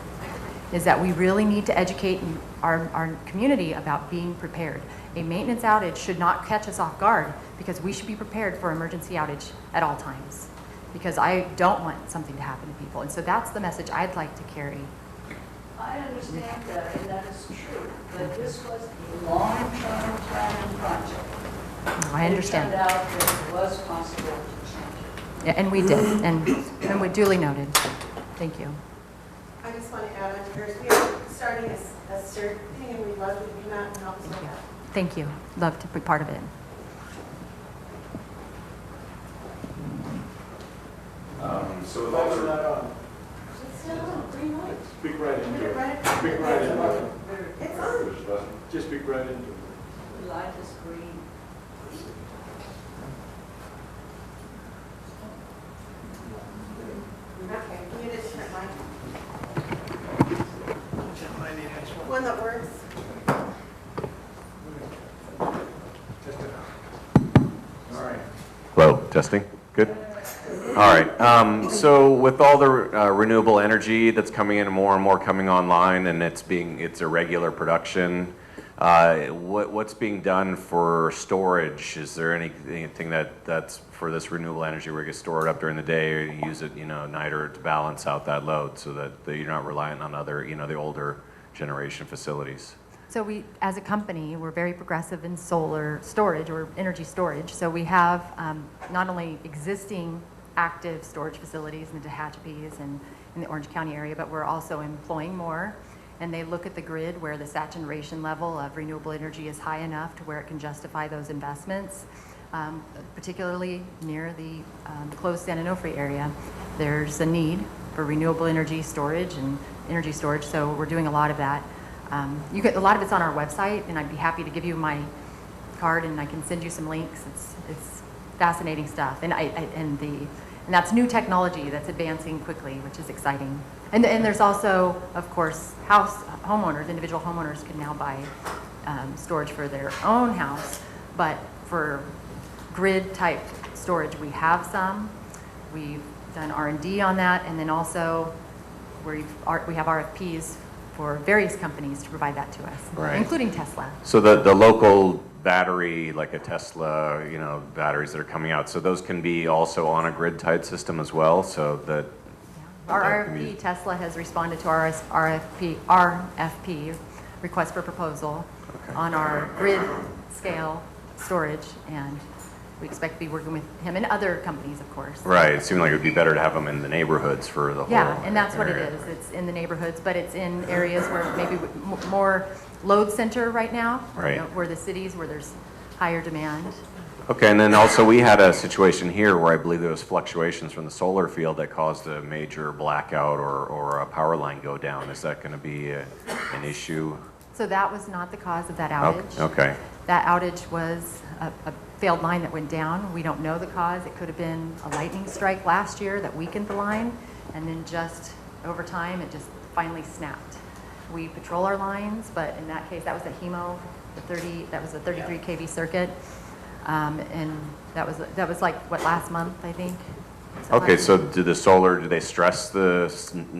is that we really need to educate our community about being prepared. A maintenance outage should not catch us off guard, because we should be prepared for emergency outage at all times, because I don't want something to happen to people. And so that's the message I'd like to carry. I understand that, and that is true, but this was a long-term planning project. I understand. It turned out that it was possible to change it. Yeah, and we did, and we duly noted. Thank you. I just want to add on to yours. We are starting a CERT thing, and we'd love you to come out and help us with that. Thank you. Love to be part of it. So with all the... It's still on, green light. Speak right into it. Right. Speak right into it. It's on. Just speak right into it. The light is green. Okay, we need a different mic. One that works. All right. Hello, testing, good? All right, so with all the renewable energy that's coming in, more and more coming online, and it's a regular production, what's being done for storage? Is there anything that's for this renewable energy where you can store it up during the day, or you use it, at night, or to balance out that load so that you're not reliant on other, the older generation facilities? So we, as a company, we're very progressive in solar storage or energy storage. So we have not only existing active storage facilities in the Tehachapi's and in the Orange County area, but we're also employing more. And they look at the grid where the saturation level of renewable energy is high enough to where it can justify those investments, particularly near the closed San Onofre area. There's a need for renewable energy storage and energy storage, so we're doing a lot of that. You get a lot of it's on our website, and I'd be happy to give you my card, and I can send you some links. It's fascinating stuff, and that's new technology that's advancing quickly, which is exciting. And there's also, of course, individual homeowners can now buy storage for their own house, but for grid type storage, we have some. We've done R&D on that, and then also we have RFPs for various companies to provide that to us, Right. including Tesla. So the local battery, like a Tesla, batteries that are coming out, so those can be also on a grid-tied system as well, so that... Our that can RFP, be- Tesla has responded to our RFP, request for proposal, on our grid scale storage, and we expect to be working with him and other companies, of course. Right, it seemed like it would be better to have them in the neighborhoods for the whole Yeah, and that's what it area. is. It's in the neighborhoods, but it's in areas where maybe more load center right now, Right. where the cities where there's higher demand. Okay, and then also we had a situation here where I believe there was fluctuations from the solar field that caused a major blackout or a power line go down. Is that going to be an issue? So that was not the cause of that Oh, outage. okay. That outage was a failed line that went down. We don't know the cause. It could have been a lightning strike last year that weakened the line, and then just over time, it just finally snapped. We patrol our lines, but in that case, that was a HEMO, that was a 33 kV circuit, and that was like, what, last month, I think? Okay, so do they stress the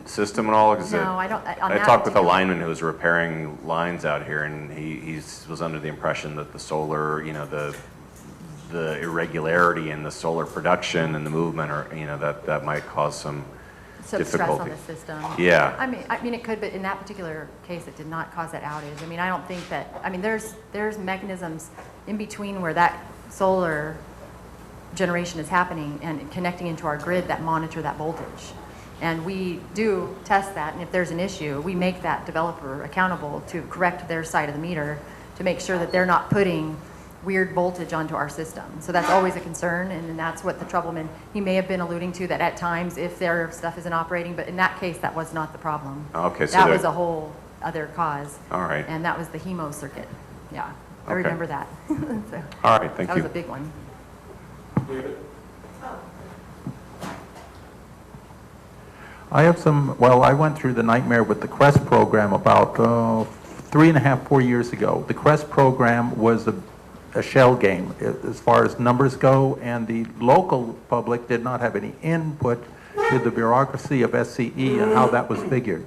system at all? No, I don't. I talked with a lineman who was repairing lines out here, and he was under the impression that the solar, the irregularity in the solar production and the movement, or that might cause some difficulty. Stress on the system. Yeah. I mean, it could, but in that particular case, it did not cause that outage. I mean, I don't think that. I mean, there's mechanisms in between where that solar generation is happening and connecting into our grid that monitor that voltage. And we do test that, and if there's an issue, we make that developer accountable to correct their side of the meter to make sure that they're not putting weird voltage onto our system. So that's always a concern, and that's what the troubleman, he may have been alluding to, that at times if their stuff isn't operating, but in that case, that was not the problem. Okay, so that there- was a whole other cause. All right. And that was the hemo circuit. Yeah, I Okay. remember that. So All right, thank that you. was a big one. David? I have some, well, I went through the nightmare with the CREST program about 3.5, 4 years ago. The CREST program was a shell game as far as numbers go, and the local public did not have any input to the bureaucracy of SCE and how that was figured.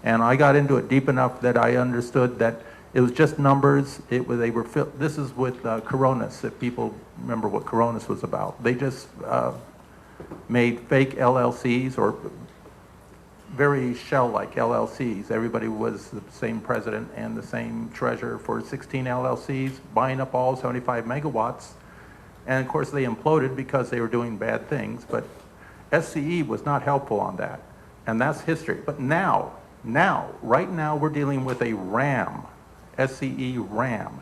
And I got into it deep enough that I understood that it was just numbers. This is with Coronas, if people remember what Coronas was about. They just made fake LLCs, or very shell-like LLCs. Everybody was the same president and the same treasurer for 16 LLCs, buying up all 75 megawatts. And of course they imploded because they were doing bad things, but SCE was not helpful on that. And that's history. But right now we're dealing with a RAM, SCE RAM.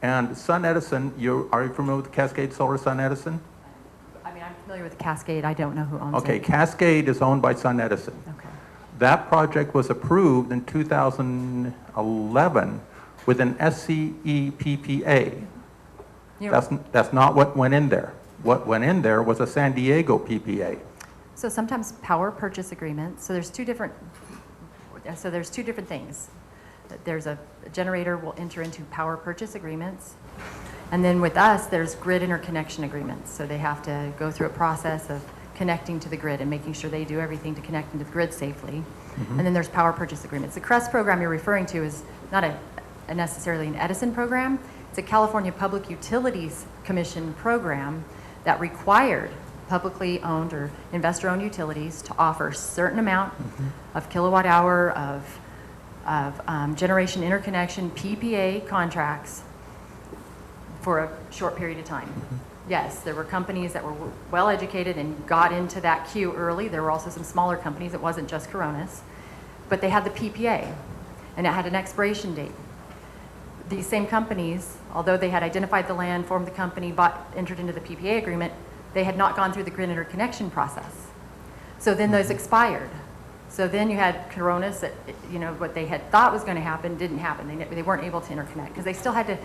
And SunEdison, are you familiar with Cascade Solar SunEdison? I mean, I'm familiar with Cascade. I don't know who owns it. Okay, Cascade is owned by SunEdison. Okay. That project was approved in 2011 with an SCE PPA. That's not what went in there. What went in there was a San Diego PPA. So sometimes power purchase agreements, so there's two different things. There's a generator will enter into power purchase agreements, and then with us, there's grid interconnection agreements. So they have to go through a process of connecting to the grid and making sure they do everything to connect into the grid safely. And then there's power purchase agreements. The CREST program you're referring to is not necessarily an Edison program. It's a California Public Utilities Commission program that required publicly owned or investor-owned utilities to offer a certain amount of kilowatt hour of generation interconnection PPA contracts for a short period of time. Yes, there were companies that were well educated and got into that queue early. There were also some smaller companies. It wasn't just Coronas, but they had the PPA, and it had an expiration date. These same companies, although they had identified the land, formed the company, entered into the PPA agreement, they had not gone through the grid interconnection process. So then those expired. So then you had Coronas that, what they had thought was going to happen didn't happen. They weren't able to interconnect because they still had to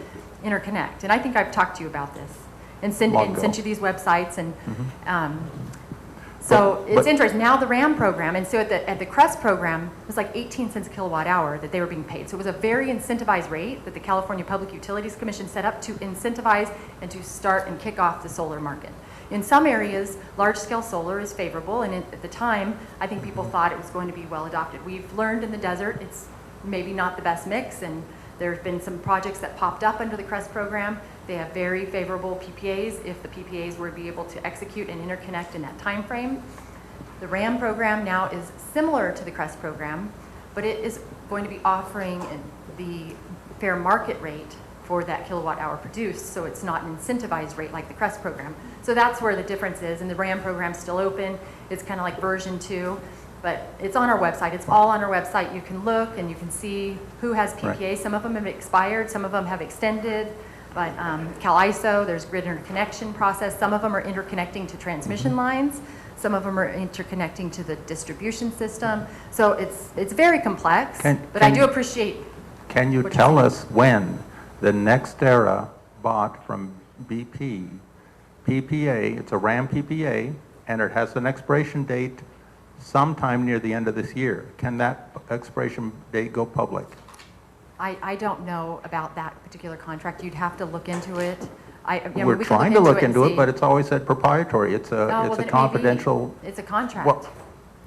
interconnect. And I think I've talked to you about this and sent you these websites. And so it's interesting. Now the RAM program, and so at the CREST program, it was like 18 cents a kilowatt hour that they were being paid. So it was a very incentivized rate that the California Public Utilities Commission set up to incentivize and to start and kick off the solar market. In some areas, large-scale solar is favorable, and at the time, I think people thought it was going to be well adopted. We've learned in the desert it's maybe not the best mix, and there have been some projects that popped up under the CREST program. They have very favorable PPAs if the PPAs were to be able to execute and interconnect in that time frame. The RAM program now is similar to the CREST program, but it is going to be offering the fair market rate for that kilowatt hour produced, so it's not an incentivized rate like the CREST program. So that's where the difference is, and the RAM program's still open. It's kind of like version 2, but it's on our website. It's all on our website. You can look and you can see who has PPA. Right. Some of them have expired, some of them have extended, but CalISO, there's grid interconnection process. Some of them are interconnecting to transmission lines. Some of them are interconnecting to the distribution system. So it's very complex, but I do appreciate. Can you tell us when the NextEra bought from BP PPA, it's a RAM PPA, and it has an expiration date sometime near the end of this year. Can that expiration date go public? I don't know about that particular contract. You'd have to look into it. We're trying to look into it, but it's always said proprietary. It's a confidential. It's a contract. Well,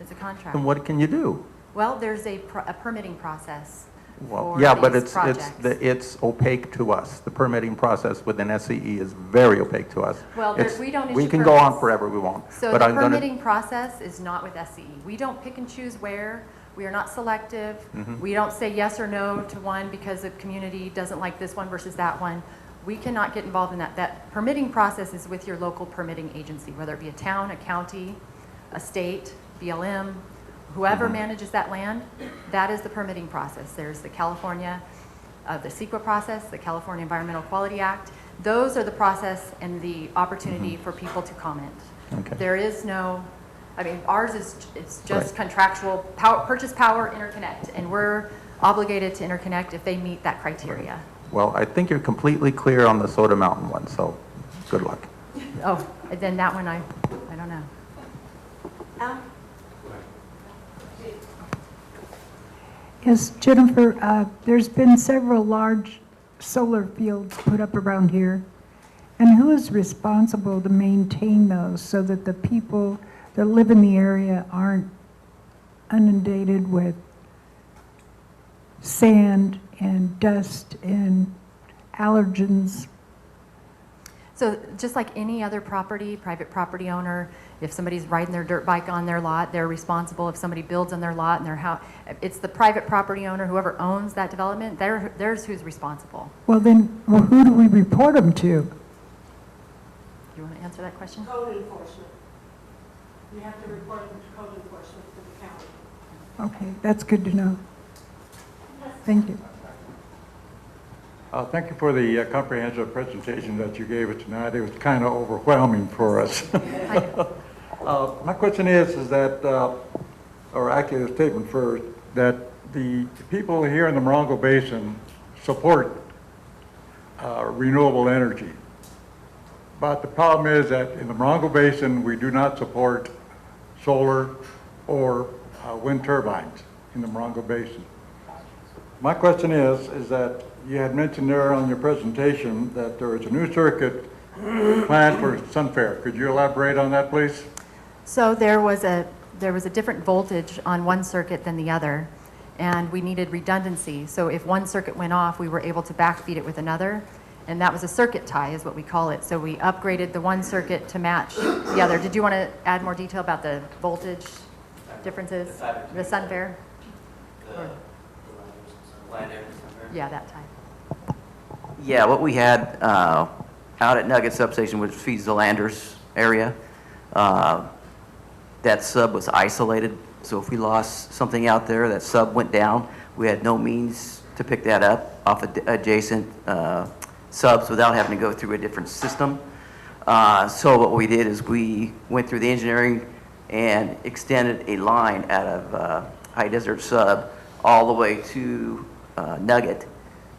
it's a contract. Then what can you do? Well, there's a permitting process. Well, yeah, but it's opaque to us. The permitting process within SCE is very opaque to us. Well, we don't issue we can go on forever we won't. So but the permitting process is not with SCE. We don't pick and choose where. We are not selective. We don't say yes or no to one because the community doesn't like this one versus that one. We cannot get involved in that. That permitting process is with your local permitting agency, whether it be a town, a county, a state, BLM, whoever manages that land. That is the permitting process. There's the California the CEQA process, the California Environmental Quality Act. Those are the process and the opportunity for people to comment. Okay. There is no, I mean, ours is it's just Right. contractual purchase power interconnect, and we're obligated to interconnect if they meet that criteria. Well, I think you're completely clear on the Soda Mountain one, so good luck. Oh, and then that one I don't know. Yes, Jennifer, there's been several large solar fields put up around here. And who is responsible to maintain those so that the people that live in the area aren't inundated with sand and dust and allergens? So just like any other property, private property owner, if somebody's riding their dirt bike on their lot, they're responsible. If somebody builds on their lot and their house, it's the private property owner, whoever owns that development, there's who's responsible. Well, who do we report them to? You want to answer that question? Code enforcement. You have to report them to code enforcement for the county. Okay, that's good to know. Thank you. Thank you for the comprehensive presentation that you gave us tonight. It was kind of overwhelming for us. My question is that, or actually a statement first, that the people here in the Morongo Basin support renewable energy. But the problem is that in the Morongo Basin, we do not support solar or wind turbines in the Morongo Basin. My question is that you had mentioned there on your presentation that there is a new circuit planned for Sunfair. Could you elaborate on that, please? So there was a different voltage on one circuit than the other, and we needed redundancy. So if one circuit went off, we were able to backfeed it with another, and that was a circuit tie is what we call it. So we upgraded the one circuit to match the other. Did you want to add more detail about the voltage differences? The Sunfair? Yeah, that tie. Yeah, what we had out at Nugget Substation, which feeds the Landers area, that sub was isolated. So if we lost something out there, that sub went down. We had no means to pick that up off of adjacent subs without having to go through a different system. So what we did is we went through the engineering and extended a line out of High Desert Sub all the way to Nugget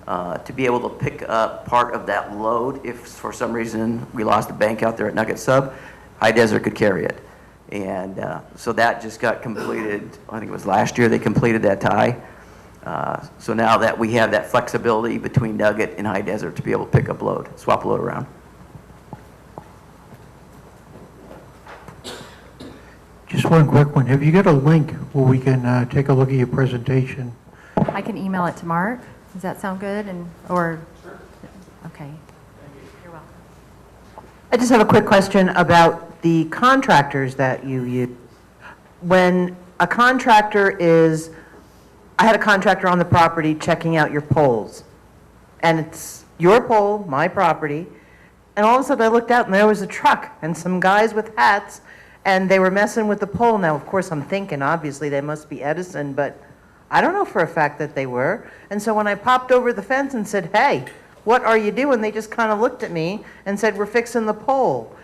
to be able to pick up part of that load. If for some reason we lost a bank out there at Nugget Sub, High Desert could carry it. And so that just got completed, I think it was last year they completed that tie. So now that we have that flexibility between Nugget and High Desert to be able to pick up load, swap load around. Just one quick one. Have you got a link where we can take a look at your presentation? I can email it to Mark. Does that sound good? Or okay. You're welcome. I just have a quick question about the contractors that you use. When a contractor is, I had a contractor on the property checking out your poles, and it's your pole, my property, and all of a sudden I looked out and there was a truck and some guys with hats, and they were messing with the pole. Now, of course, I'm thinking, obviously, they must be Edison, but I don't know for a fact that they were. And so when I popped over the fence and said, hey, what are you doing? They just kind of looked at me and said, we're fixing the pole.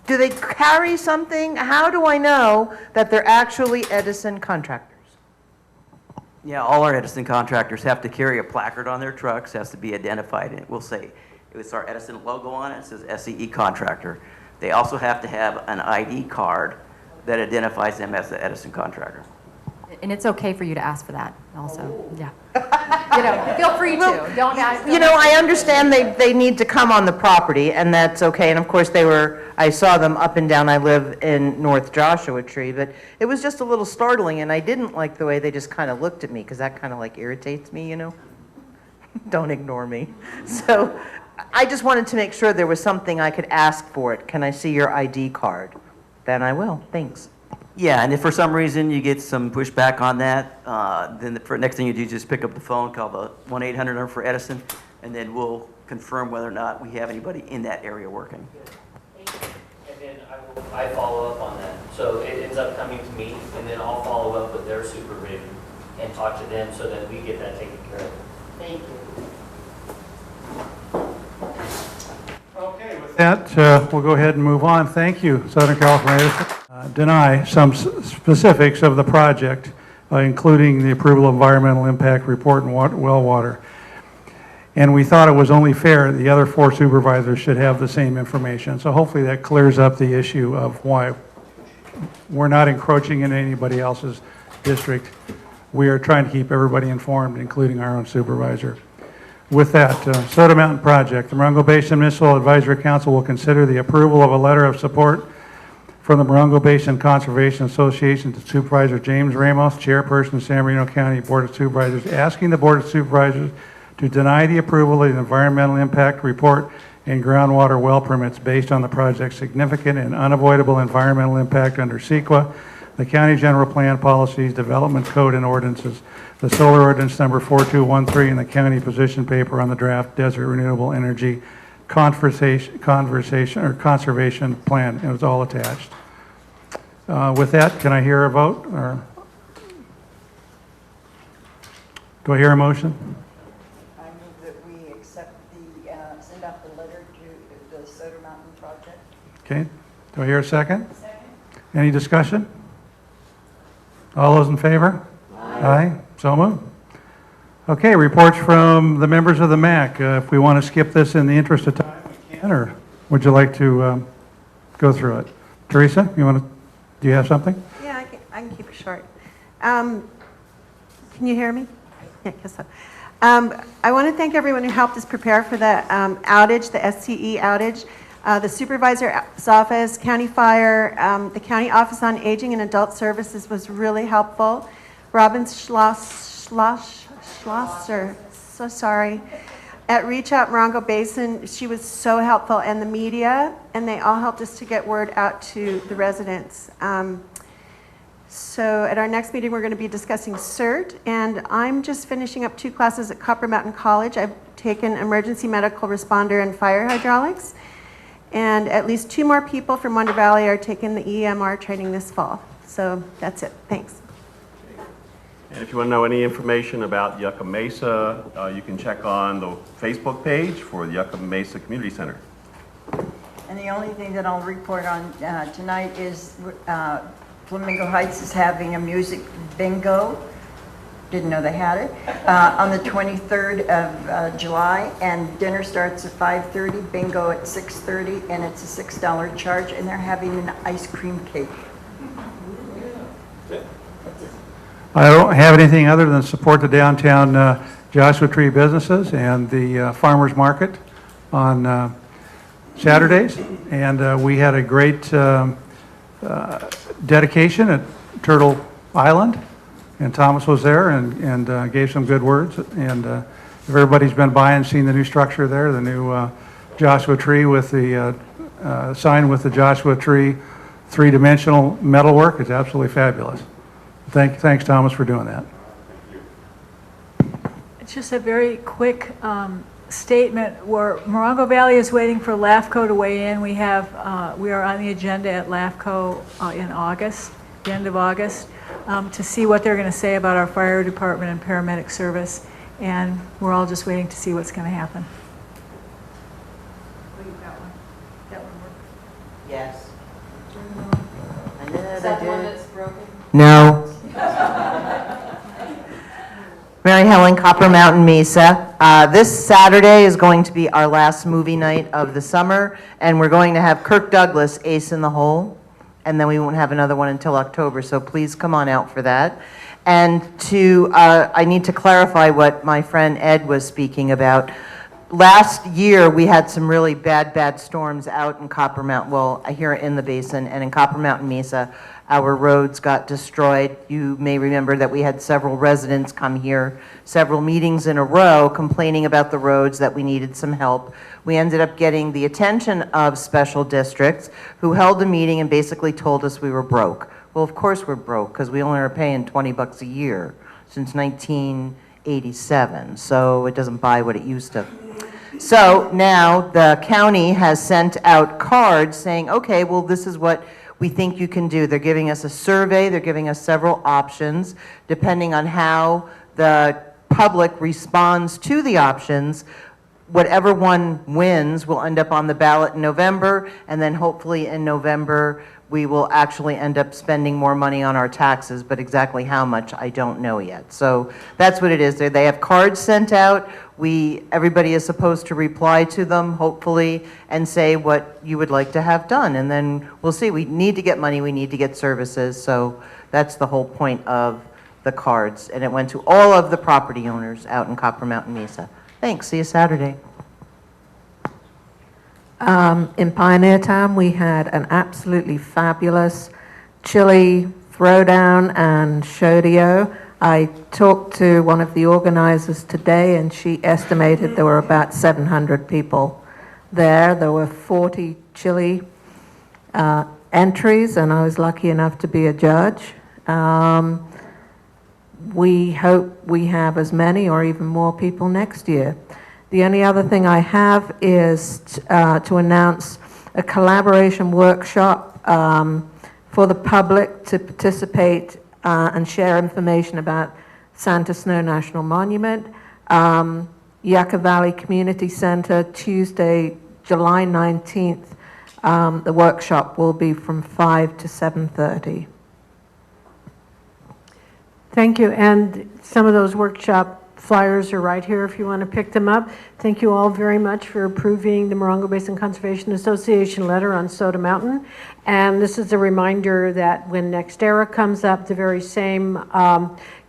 Do they carry something? How do I know that they're actually Edison contractors? Yeah, all our Edison contractors have to carry a placard on their trucks, has to be identified, and it will say, it's our Edison logo on it, it says SCE contractor. They also have to have an ID card that identifies them as the Edison contractor. And it's okay for you to ask for that also. Yeah. Feel free to. Don't ask. I understand they need to come on the property, and that's okay. And of course, I saw them up and down. I live in North Joshua Tree, but it was just a little startling, and I didn't like the way they just kind of looked at me, because that kind of like irritates me, Don't ignore me. So I just wanted to make sure there was something I could ask for it. Can I see your ID card? Then I will. Thanks. Yeah, and if for some reason you get some pushback on that, then the next thing you do is just pick up the phone, call the 1-800 number for Edison, and then we'll confirm whether or not we have anybody in that area working. And then I follow up on that. So it ends up coming to me, and then I'll follow up with their supervision and talk to them so that we get that taken care of. Thank you. Okay, with that, we'll go ahead and move on. Thank you, Southern California. Deny some specifics of the project, including the approval of environmental impact report and well water. And we thought it was only fair the other 4 supervisors should have the same information. So hopefully that clears up the issue of why we're not encroaching in anybody else's district. We are trying to keep everybody informed, including our own supervisor. With that, Soda Mountain Project, the Morongo Basin Municipal Advisory Council will consider the approval of a letter of support from the Morongo Basin Conservation Association to Supervisor James Ramos, Chairperson, San Bernardino County Board of Supervisors, asking the Board of Supervisors to deny the approval of the environmental impact report and groundwater well permits based on the project's significant and unavoidable environmental impact under CEQA, the County General Plan Policies, Development Code, and Ordinances, the Solar Ordinance Number 4213, and the County Position Paper on the Draft Desert Renewable Energy Conservation Plan. It was all attached. With that, can I hear a vote? Or do I hear a motion? I move that we accept the, send out the letter to the Soda Mountain Project. Okay. Do I hear a second? Second. Any discussion? All those in favor? Aye. So moved. Okay, reports from the members of the MAC. If we want to skip this in the interest of time, we can, or would you like to go through it? Teresa, do you have something? Yeah, I can keep it short. Can you hear me? Yeah, I guess so. I want to thank everyone who helped us prepare for the outage, the SCE outage. The supervisor's office, county fire, the county office on aging and adult services was really helpful. Robin Schlosser, so sorry, at Reach Out Morongo Basin, she was so helpful, and the media, and they all helped us to get word out to the residents. So at our next meeting, we're going to be discussing CERT, and I'm just finishing up 2 classes at Copper Mountain College. I've taken emergency medical responder and fire hydraulics, and at least 2 more people from Wonder Valley are taking the EMR training this fall. So that's it. Thanks. And if you want to know any information about Yucca Mesa, you can check on the Facebook page for the Yucca Mesa Community Center. And the only thing that I'll report on tonight is Flamingo Heights is having a music bingo. Didn't know they had it. On the 23rd of July, and dinner starts at 5:30, bingo at 6:30, and it's a $6 charge, and they're having an ice cream cake. I don't have anything other than support the downtown Joshua Tree businesses and the farmers market on Saturdays. And we had a great dedication at Turtle Island, and Thomas was there and gave some good words. And if everybody's been by and seen the new structure there, the new Joshua Tree with the sign with the Joshua Tree 3-dimensional metalwork, it's absolutely fabulous. Thanks, Thomas, for doing that. It's just a very quick statement where Morongo Valley is waiting for LAFCO to weigh in. We are on the agenda at LAFCO in August, the end of August, to see what they're going to say about our fire department and paramedic service. And we're all just waiting to see what's going to happen. Yes. Is that the one that's broken? No. Mary Helen, Copper Mountain Mesa. This Saturday is going to be our last movie night of the summer, and we're going to have Kirk Douglas, Ace in the Hole, and then we won't have another one until October, so please come on out for that. And I need to clarify what my friend Ed was speaking about. Last year, we had some really bad storms out in Copper Mountain, well, here in the Basin, and in Copper Mountain Mesa. Our roads got destroyed. You may remember that we had several residents come here, several meetings in a row, complaining about the roads, that we needed some help. We ended up getting the attention of special districts, who held a meeting and basically told us we were broke. Well, of course we're broke, because we only are paying $20 a year since 1987, so it doesn't buy what it used to. So now the county has sent out cards saying, okay, well, this is what we think you can do. They're giving us a survey. They're giving us several options depending on how the public responds to the options, whatever one wins will end up on the ballot in November, and then hopefully in November, we will actually end up spending more money on our taxes, but exactly how much, I don't know yet. So that's what it is. They have cards sent out. Everybody is supposed to reply to them, hopefully, and say what you would like to have done. And then we'll see. We need to get money. We need to get services. So that's the whole point of the cards. And it went to all of the property owners out in Copper Mountain Mesa. Thanks. See you Saturday. In Pioneer Town, we had an absolutely fabulous chili throwdown and shodio. I talked to one of the organizers today, and she estimated there were about 700 people there. There were 40 chili entries, and I was lucky enough to be a judge. We hope we have as many or even more people next year. The only other thing I have is to announce a collaboration workshop for the public to participate and share information about Santa Snow National Monument. Yucca Valley Community Center, Tuesday, July 19th. The workshop will be from 5 to 7:30. Thank you. And some of those workshop flyers are right here if you want to pick them up. Thank you all very much for approving the Morongo Basin Conservation Association letter on Soda Mountain. And this is a reminder that when NextEra comes up, the very same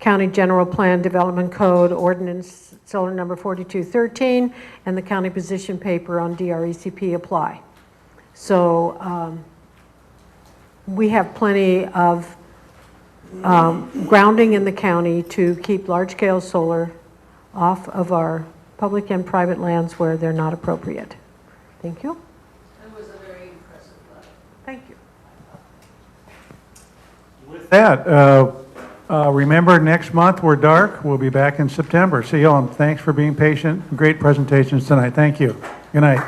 County General Plan Development Code Ordinance Solar number 4213 and the county position paper on DRECP apply. So we have plenty of grounding in the county to keep large-scale solar off of our public and private lands where they're not appropriate. Thank you. It was a very impressive letter. Thank you. With that, remember next month we're dark. We'll be back in September. See you all, and thanks for being patient. Great presentations tonight. Thank you. Good night.